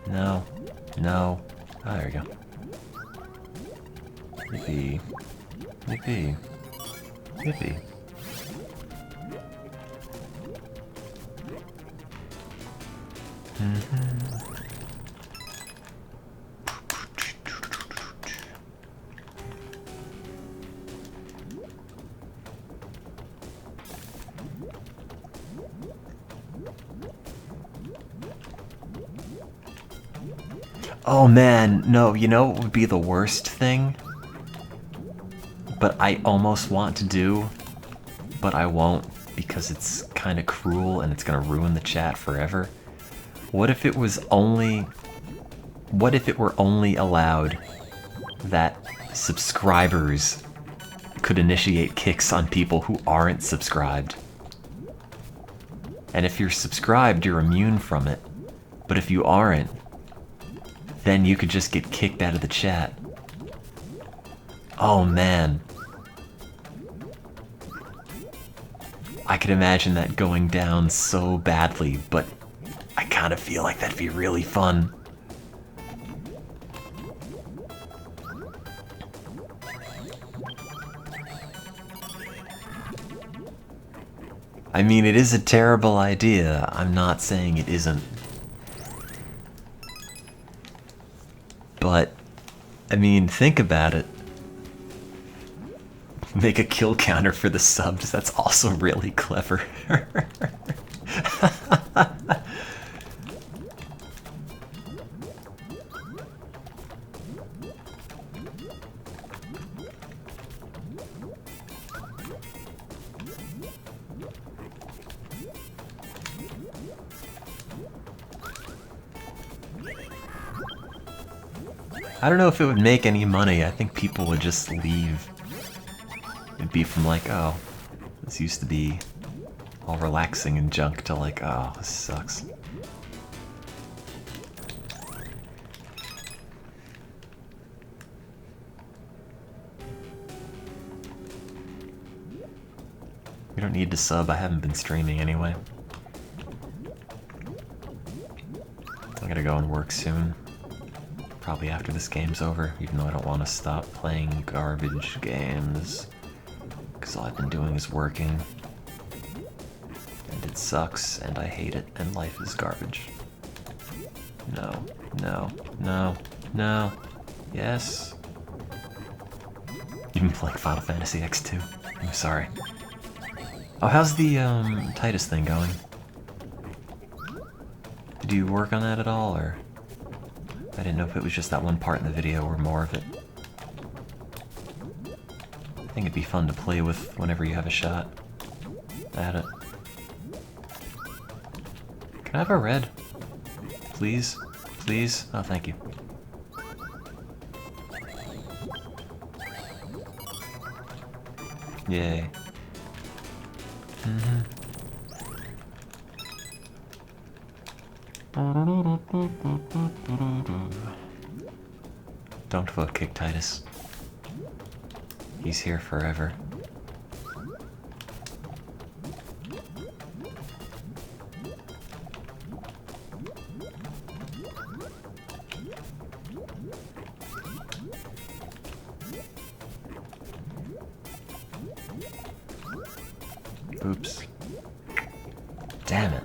No. No. Oh, there we go. Yippee. Yippee. Yippee. Oh man, no, you know what would be the worst thing? But I almost want to do, but I won't because it's kind of cruel and it's gonna ruin the chat forever. What if it was only... What if it were only allowed that subscribers could initiate kicks on people who aren't subscribed? And if you're subscribed, you're immune from it. But if you aren't, then you could just get kicked out of the chat. Oh man. I could imagine that going down so badly, but I kind of feel like that'd be really fun. I mean, it is a terrible idea. I'm not saying it isn't. But, I mean, think about it. Make a kill counter for the subs. That's also really clever. I don't know if it would make any money. I think people would just leave. It'd be from like, oh, this used to be all relaxing and junk to like, oh, this sucks. We don't need to sub. I haven't been streaming anyway. I'm gonna go and work soon. Probably after this game's over, even though I don't want to stop playing garbage games. Because all I've been doing is working. And it sucks, and I hate it, and life is garbage. No, no, no, no. Yes. You've been playing Final Fantasy X2. I'm sorry. Oh, how's the Titus thing going? Did you work on that at all, or? I didn't know if it was just that one part in the video or more of it. I think it'd be fun to play with whenever you have a shot at it. Can I have a red? Please? Please? Oh, thank you. Yay. Don't vote kick Titus. He's here forever. Oops. Damn it.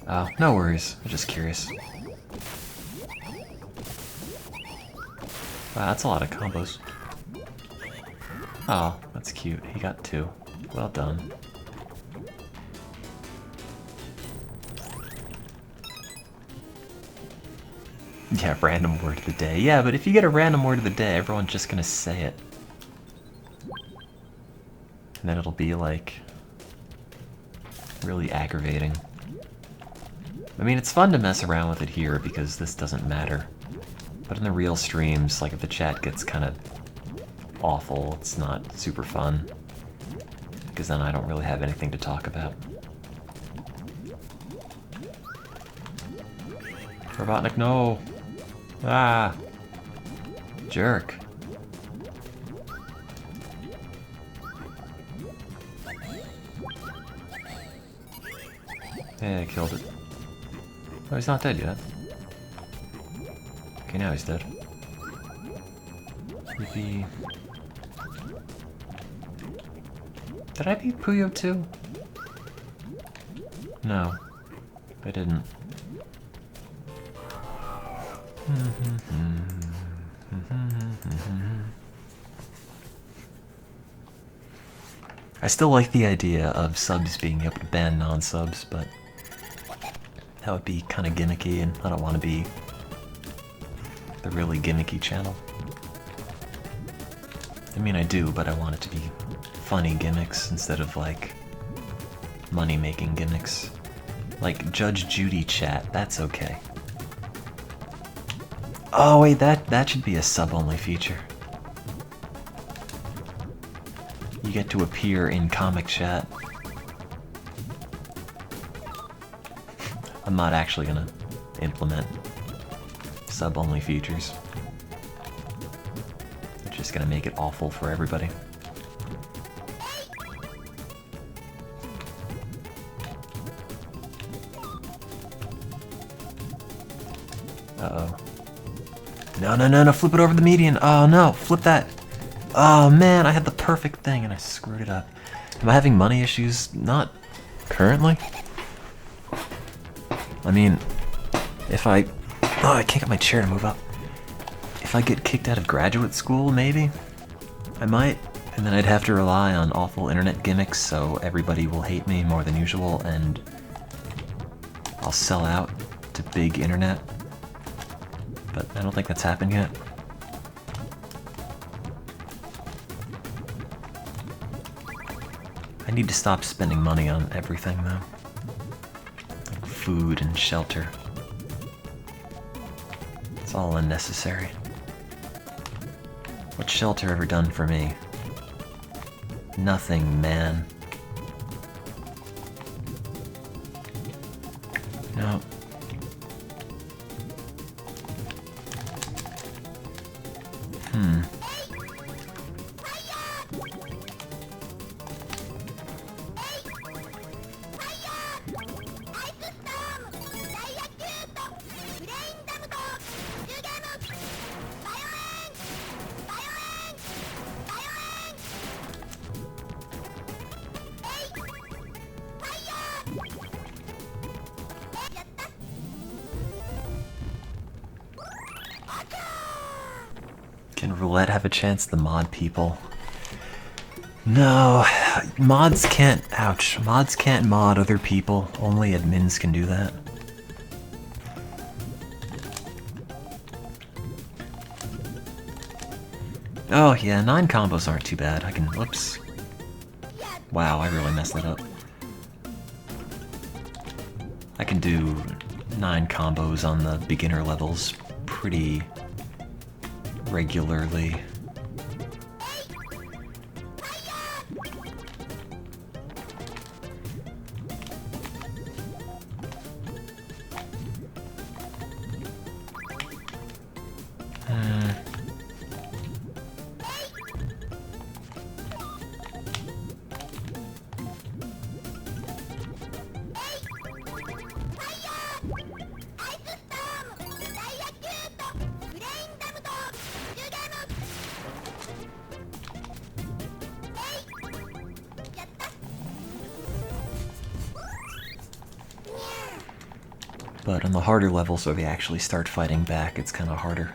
Oh, no worries. I'm just curious. Wow, that's a lot of combos. Oh, that's cute. He got 2. Well done. Yeah, random word of the day. Yeah, but if you get a random word of the day, everyone's just gonna say it. And then it'll be like really aggravating. I mean, it's fun to mess around with it here because this doesn't matter. But in the real streams, like if the chat gets kind of awful, it's not super fun. because then I don't really have anything to talk about. Robotnik, no! Ah! Jerk. Yeah, I killed it. Oh, he's not dead yet. Okay, now he's dead. Yippee. Did I beat Puyo too? No, I didn't. I still like the idea of subs being able to ban non-subs, but that would be kind of gimmicky, and I don't want to be the really gimmicky channel. I mean, I do, but I want it to be funny gimmicks instead of, like, money-making gimmicks. Like Judge Judy chat, that's okay. Oh wait, that should be a sub-only feature. You get to appear in comic chat. I'm not actually gonna implement sub-only features. It's just gonna make it awful for everybody. Uh-oh. No, no, no, no, flip it over the median. Oh no, flip that. Oh man, I had the perfect thing and I screwed it up. Am I having money issues? Not currently. I mean, if I... Oh, I can't get my chair to move up. If I get kicked out of graduate school, maybe? I might. And then I'd have to rely on awful internet gimmicks, so everybody will hate me more than usual, and I'll sell out to big internet. But I don't think that's happened yet. I need to stop spending money on everything, though. Like food and shelter. It's all unnecessary. What's shelter ever done for me? Nothing, man. No. Can roulette have a chance? The mod people. No, mods can't, ouch, mods can't mod other people, only admins can do that. Oh yeah, 9 combos aren't too bad, I can, whoops. Wow, I really messed that up. I can do 9 combos on the beginner levels pretty regularly. But on the harder levels where they actually start fighting back, it's kind of harder.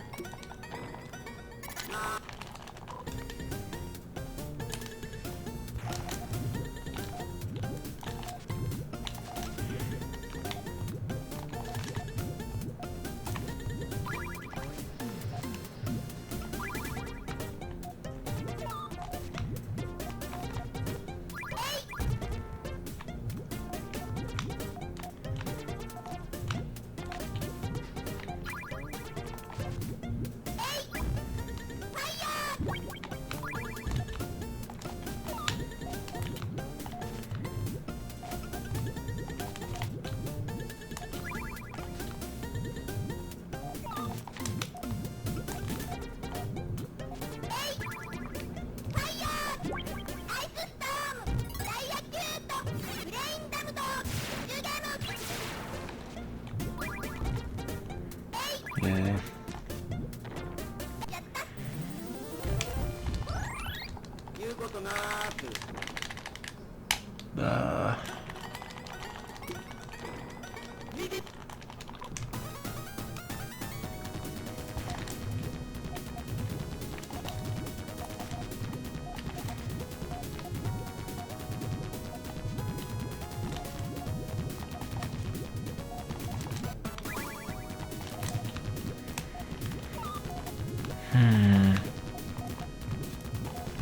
Yay.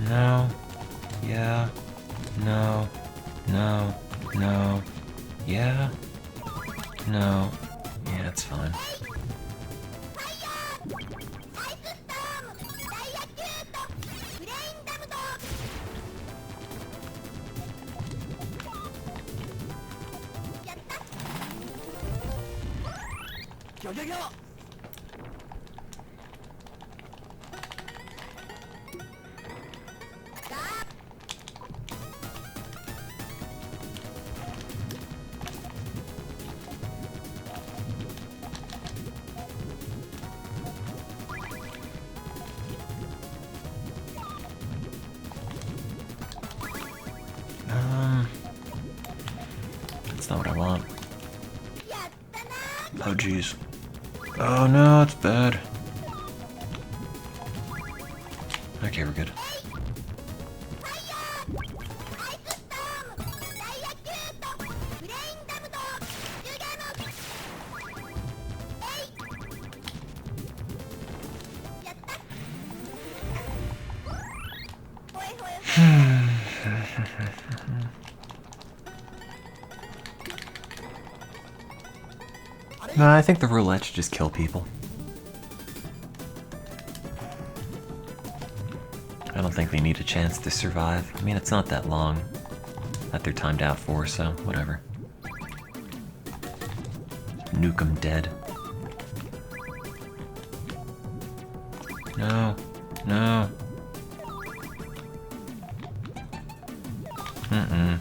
No. Yeah. No. No. No. Yeah. No. Yeah, it's fine. That's not what I want. Oh jeez. Oh no, it's bad. Okay, we're good. No, I think the roulette should just kill people. I don't think they need a chance to survive. I mean, it's not that long that they're timed out for, so whatever. Nuke 'em dead. No. No. Mm-mm.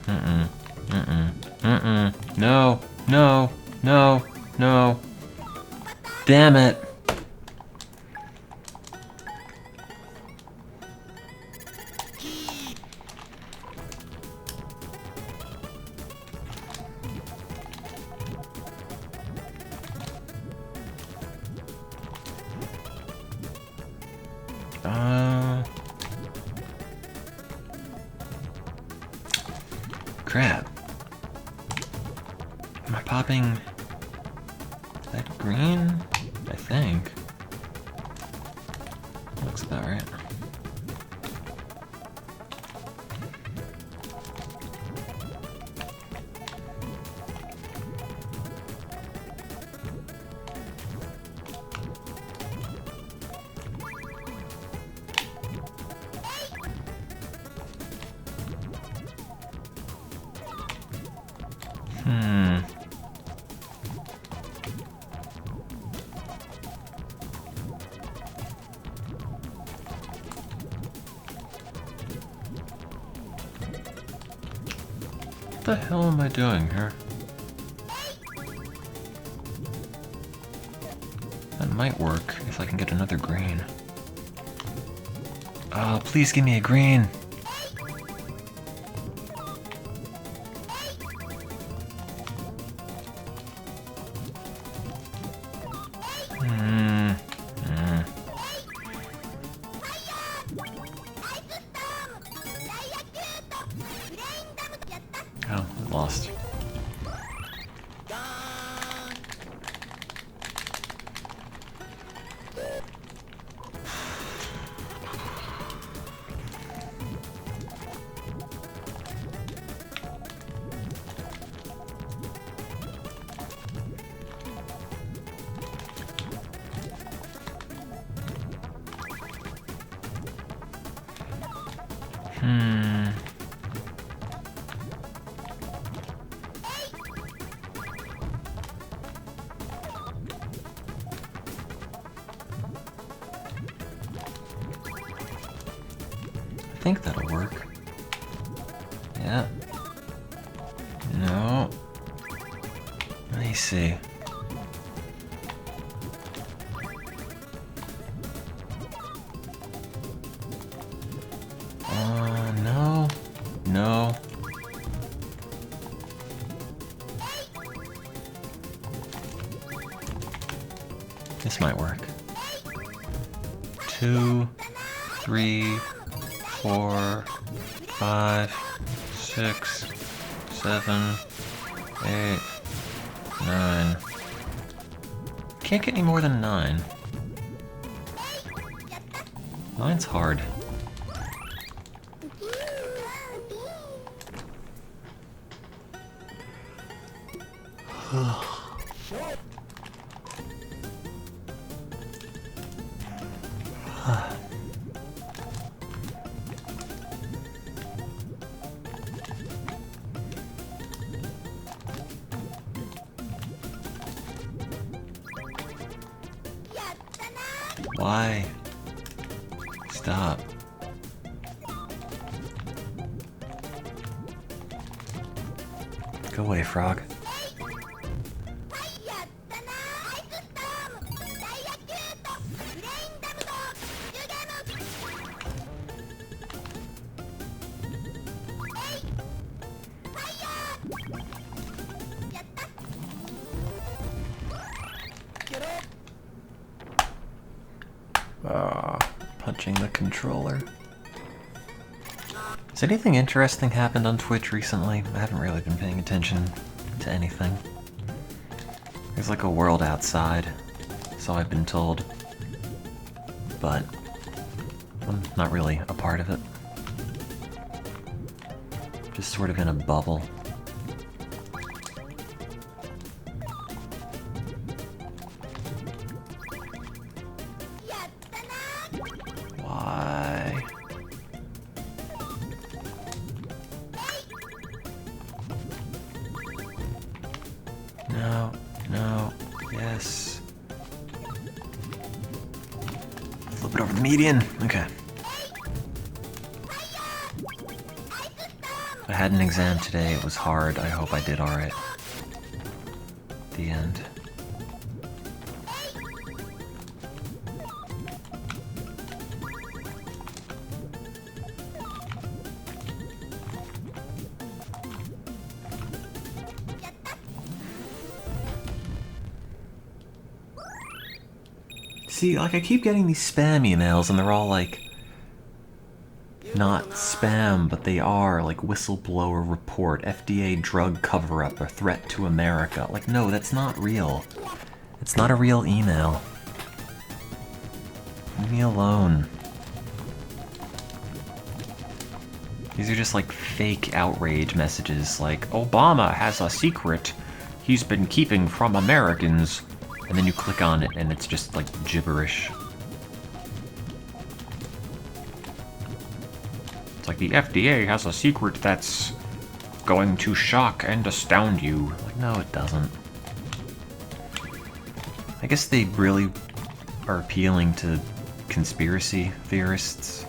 Mm-mm. Mm-mm. Mm-mm. No. No. No. No. Damn it. Crap. Am I popping that green? I think. Looks about right. What the hell am I doing here? That might work if I can get another green. Oh, please give me a green. Oh, I lost. I think that'll work. Yeah. No. Let me see. This might work. 2, 3, 4, 5, 6, 7, 8, 9. Can't get any more than 9. 9's hard. Why? Stop. Go away, frog. Punching the controller. Has anything interesting happened on Twitch recently? I haven't really been paying attention to anything. There's like a world outside, so I've been told. But I'm not really a part of it. Just sort of in a bubble. Why? No, no, yes. Flip it over the median. Okay. I had an exam today. It was hard. I hope I did alright. The end. See, like, I keep getting these spam emails, and they're all, like, not spam, but they are, like, whistleblower report, FDA drug cover-up, or threat to America. Like, no, that's not real. It's not a real email. Leave me alone. These are just, like, fake outrage messages, like, Obama has a secret he's been keeping from Americans. And then you click on it, and it's just, like, gibberish. It's like, the FDA has a secret that's going to shock and astound you. Like, no, it doesn't. I guess they really are appealing to conspiracy theorists,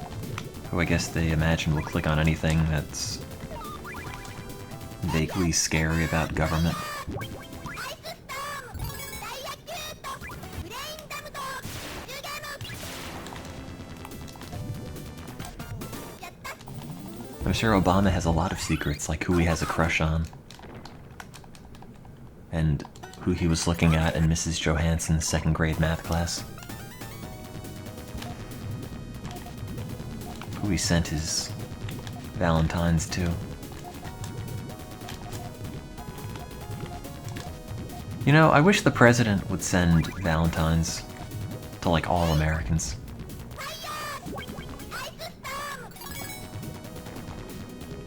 who I guess they imagine will click on anything that's vaguely scary about government. I'm sure Obama has a lot of secrets, like who he has a crush on, and who he was looking at in Mrs. Johansson's second grade math class, who he sent his Valentines to. You know, I wish the president would send Valentines to, like, all Americans.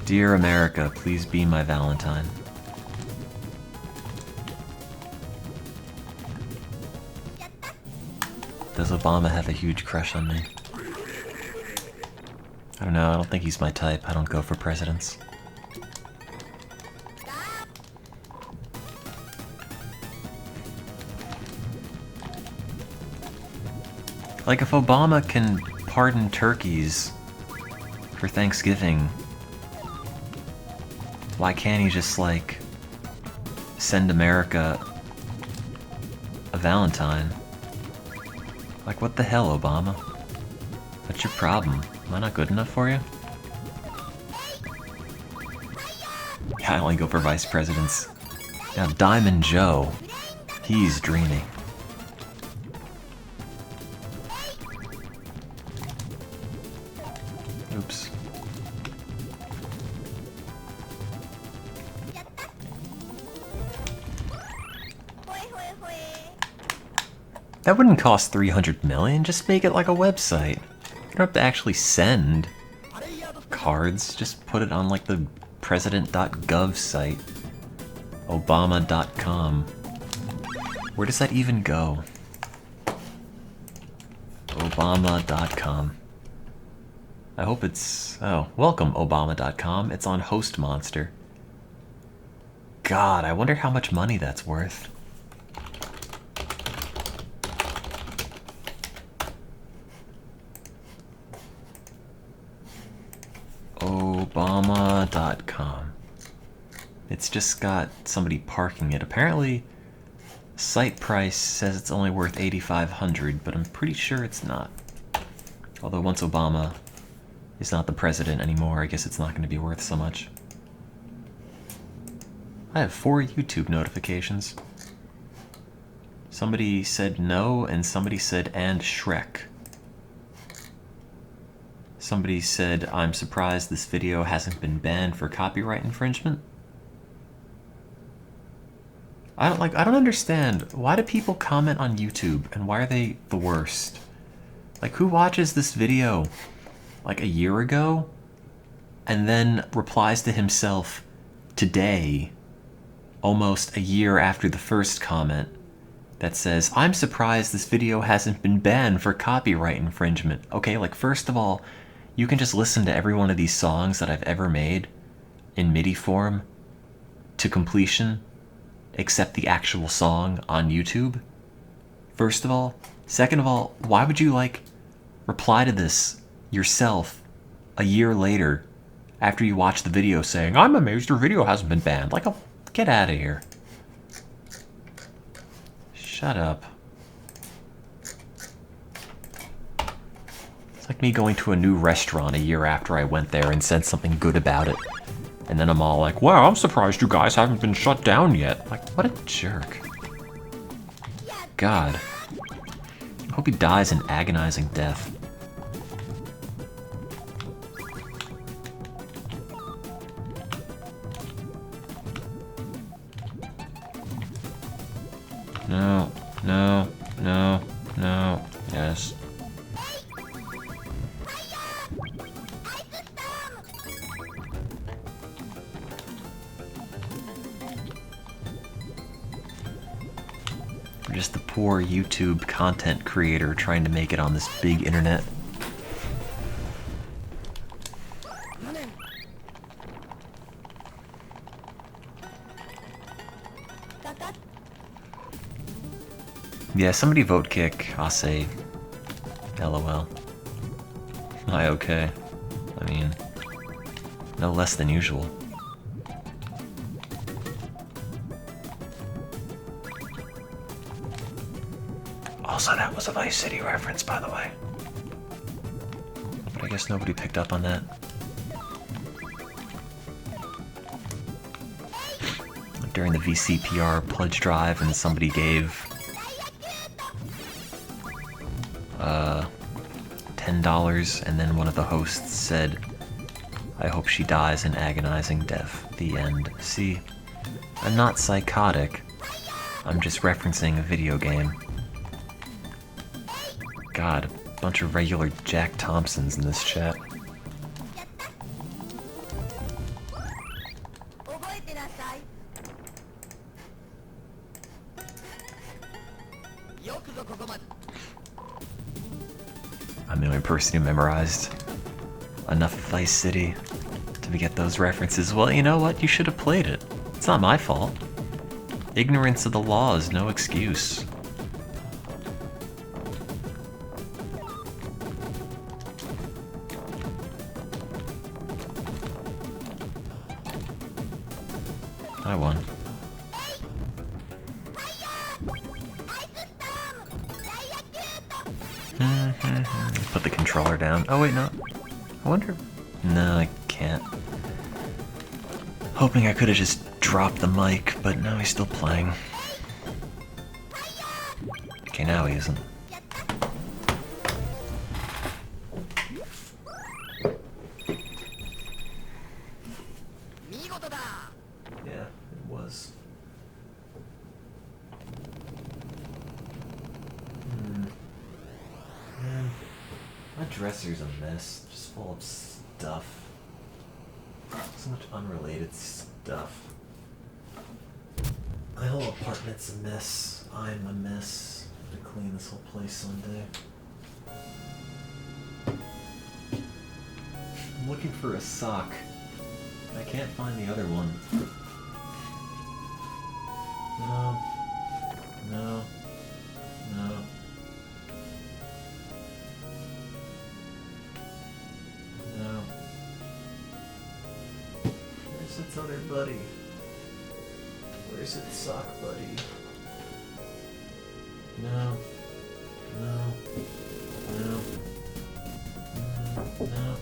Dear America, please be my Valentine. Does Obama have a huge crush on me? I don't know, I don't think he's my type. I don't go for presidents. Like, if Obama can pardon turkeys for Thanksgiving, why can't he just, like, send America a Valentine? Like, what the hell, Obama? What's your problem? Am I not good enough for you? Yeah, I only go for vice presidents. Now, Diamond Joe, he's dreamy. Oops. That wouldn't cost 300 million, just make it like a website. You don't have to actually send cards, just put it on like the president.gov site. Obama.com. Where does that even go? Obama.com. I hope it's... oh, welcome Obama.com. It's on Host Monster. God, I wonder how much money that's worth. Obama.com. It's just got somebody parking it. Apparently, site price says it's only worth $8,500, but I'm pretty sure it's not. Although once Obama is not the president anymore, I guess it's not going to be worth so much. I have 4 YouTube notifications. Somebody said no, and somebody said and Shrek. Somebody said, I'm surprised this video hasn't been banned for copyright infringement. I don't understand. Why do people comment on YouTube, and why are they the worst? Like, who watches this video like a year ago and then replies to himself today, almost a year after the first comment, that says, I'm surprised this video hasn't been banned for copyright infringement. Okay, like, first of all, you can just listen to every one of these songs that I've ever made in MIDI form to completion, except the actual song on YouTube. First of all. Second of all, why would you, like, reply to this yourself a year later after you watch the video saying, I'm amazed your video hasn't been banned? Like, oh, get out of here. Shut up. It's like me going to a new restaurant a year after I went there and said something good about it. And then I'm all like, wow, I'm surprised you guys haven't been shut down yet. Like, what a jerk. God. I hope he dies an agonizing death. No, no, no, no, yes. Just the poor YouTube content creator trying to make it on this big internet. Yeah, somebody vote kick. I'll say LOL. I okay. I mean, no less than usual. Also, that was a Vice City reference, by the way. But I guess nobody picked up on that. During the VCPR pledge drive, and somebody gave $10, and then one of the hosts said, I hope she dies an agonizing death. The end. See, I'm not psychotic. I'm just referencing a video game. God, a bunch of regular Jack Thompsons in this chat. I'm the only person who memorized enough of Vice City to get those references. Well, you know what? You should have played it. It's not my fault. Ignorance of the law is no excuse. I won. Put the controller down. Oh wait, no. I wonder... No, I can't. Hoping I could have just dropped the mic, but now he's still playing. Okay, now he isn't. dresser's a mess, just full of stuff. So much unrelated stuff. My whole apartment's a mess. I'm a mess. I'm gonna clean this whole place someday. I'm looking for a sock. I can't find the other one. No. No. No. No. Where's its other buddy? Where's its sock buddy? No. No. No. No. No.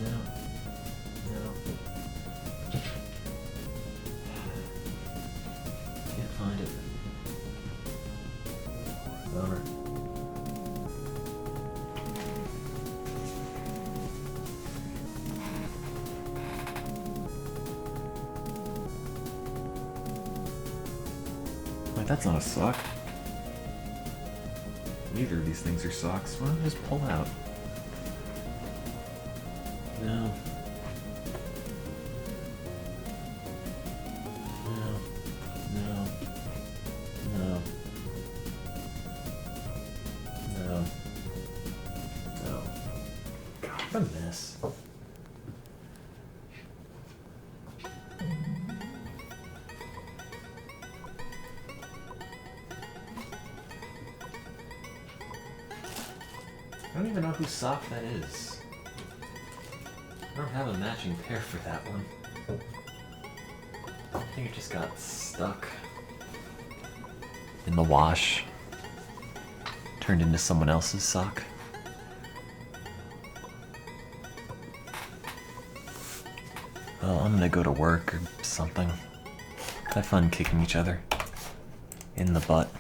No. No. Can't find it. Bummer. Wait, that's not a sock. Neither of these things are socks. Why don't I just pull out? No. No. No. No. No. No. God, what a mess. I don't even know whose sock that is. I don't have a matching pair for that one. I think it just got stuck in the wash. Turned into someone else's sock. Well, I'm gonna go to work or something. Have fun kicking each other in the butt.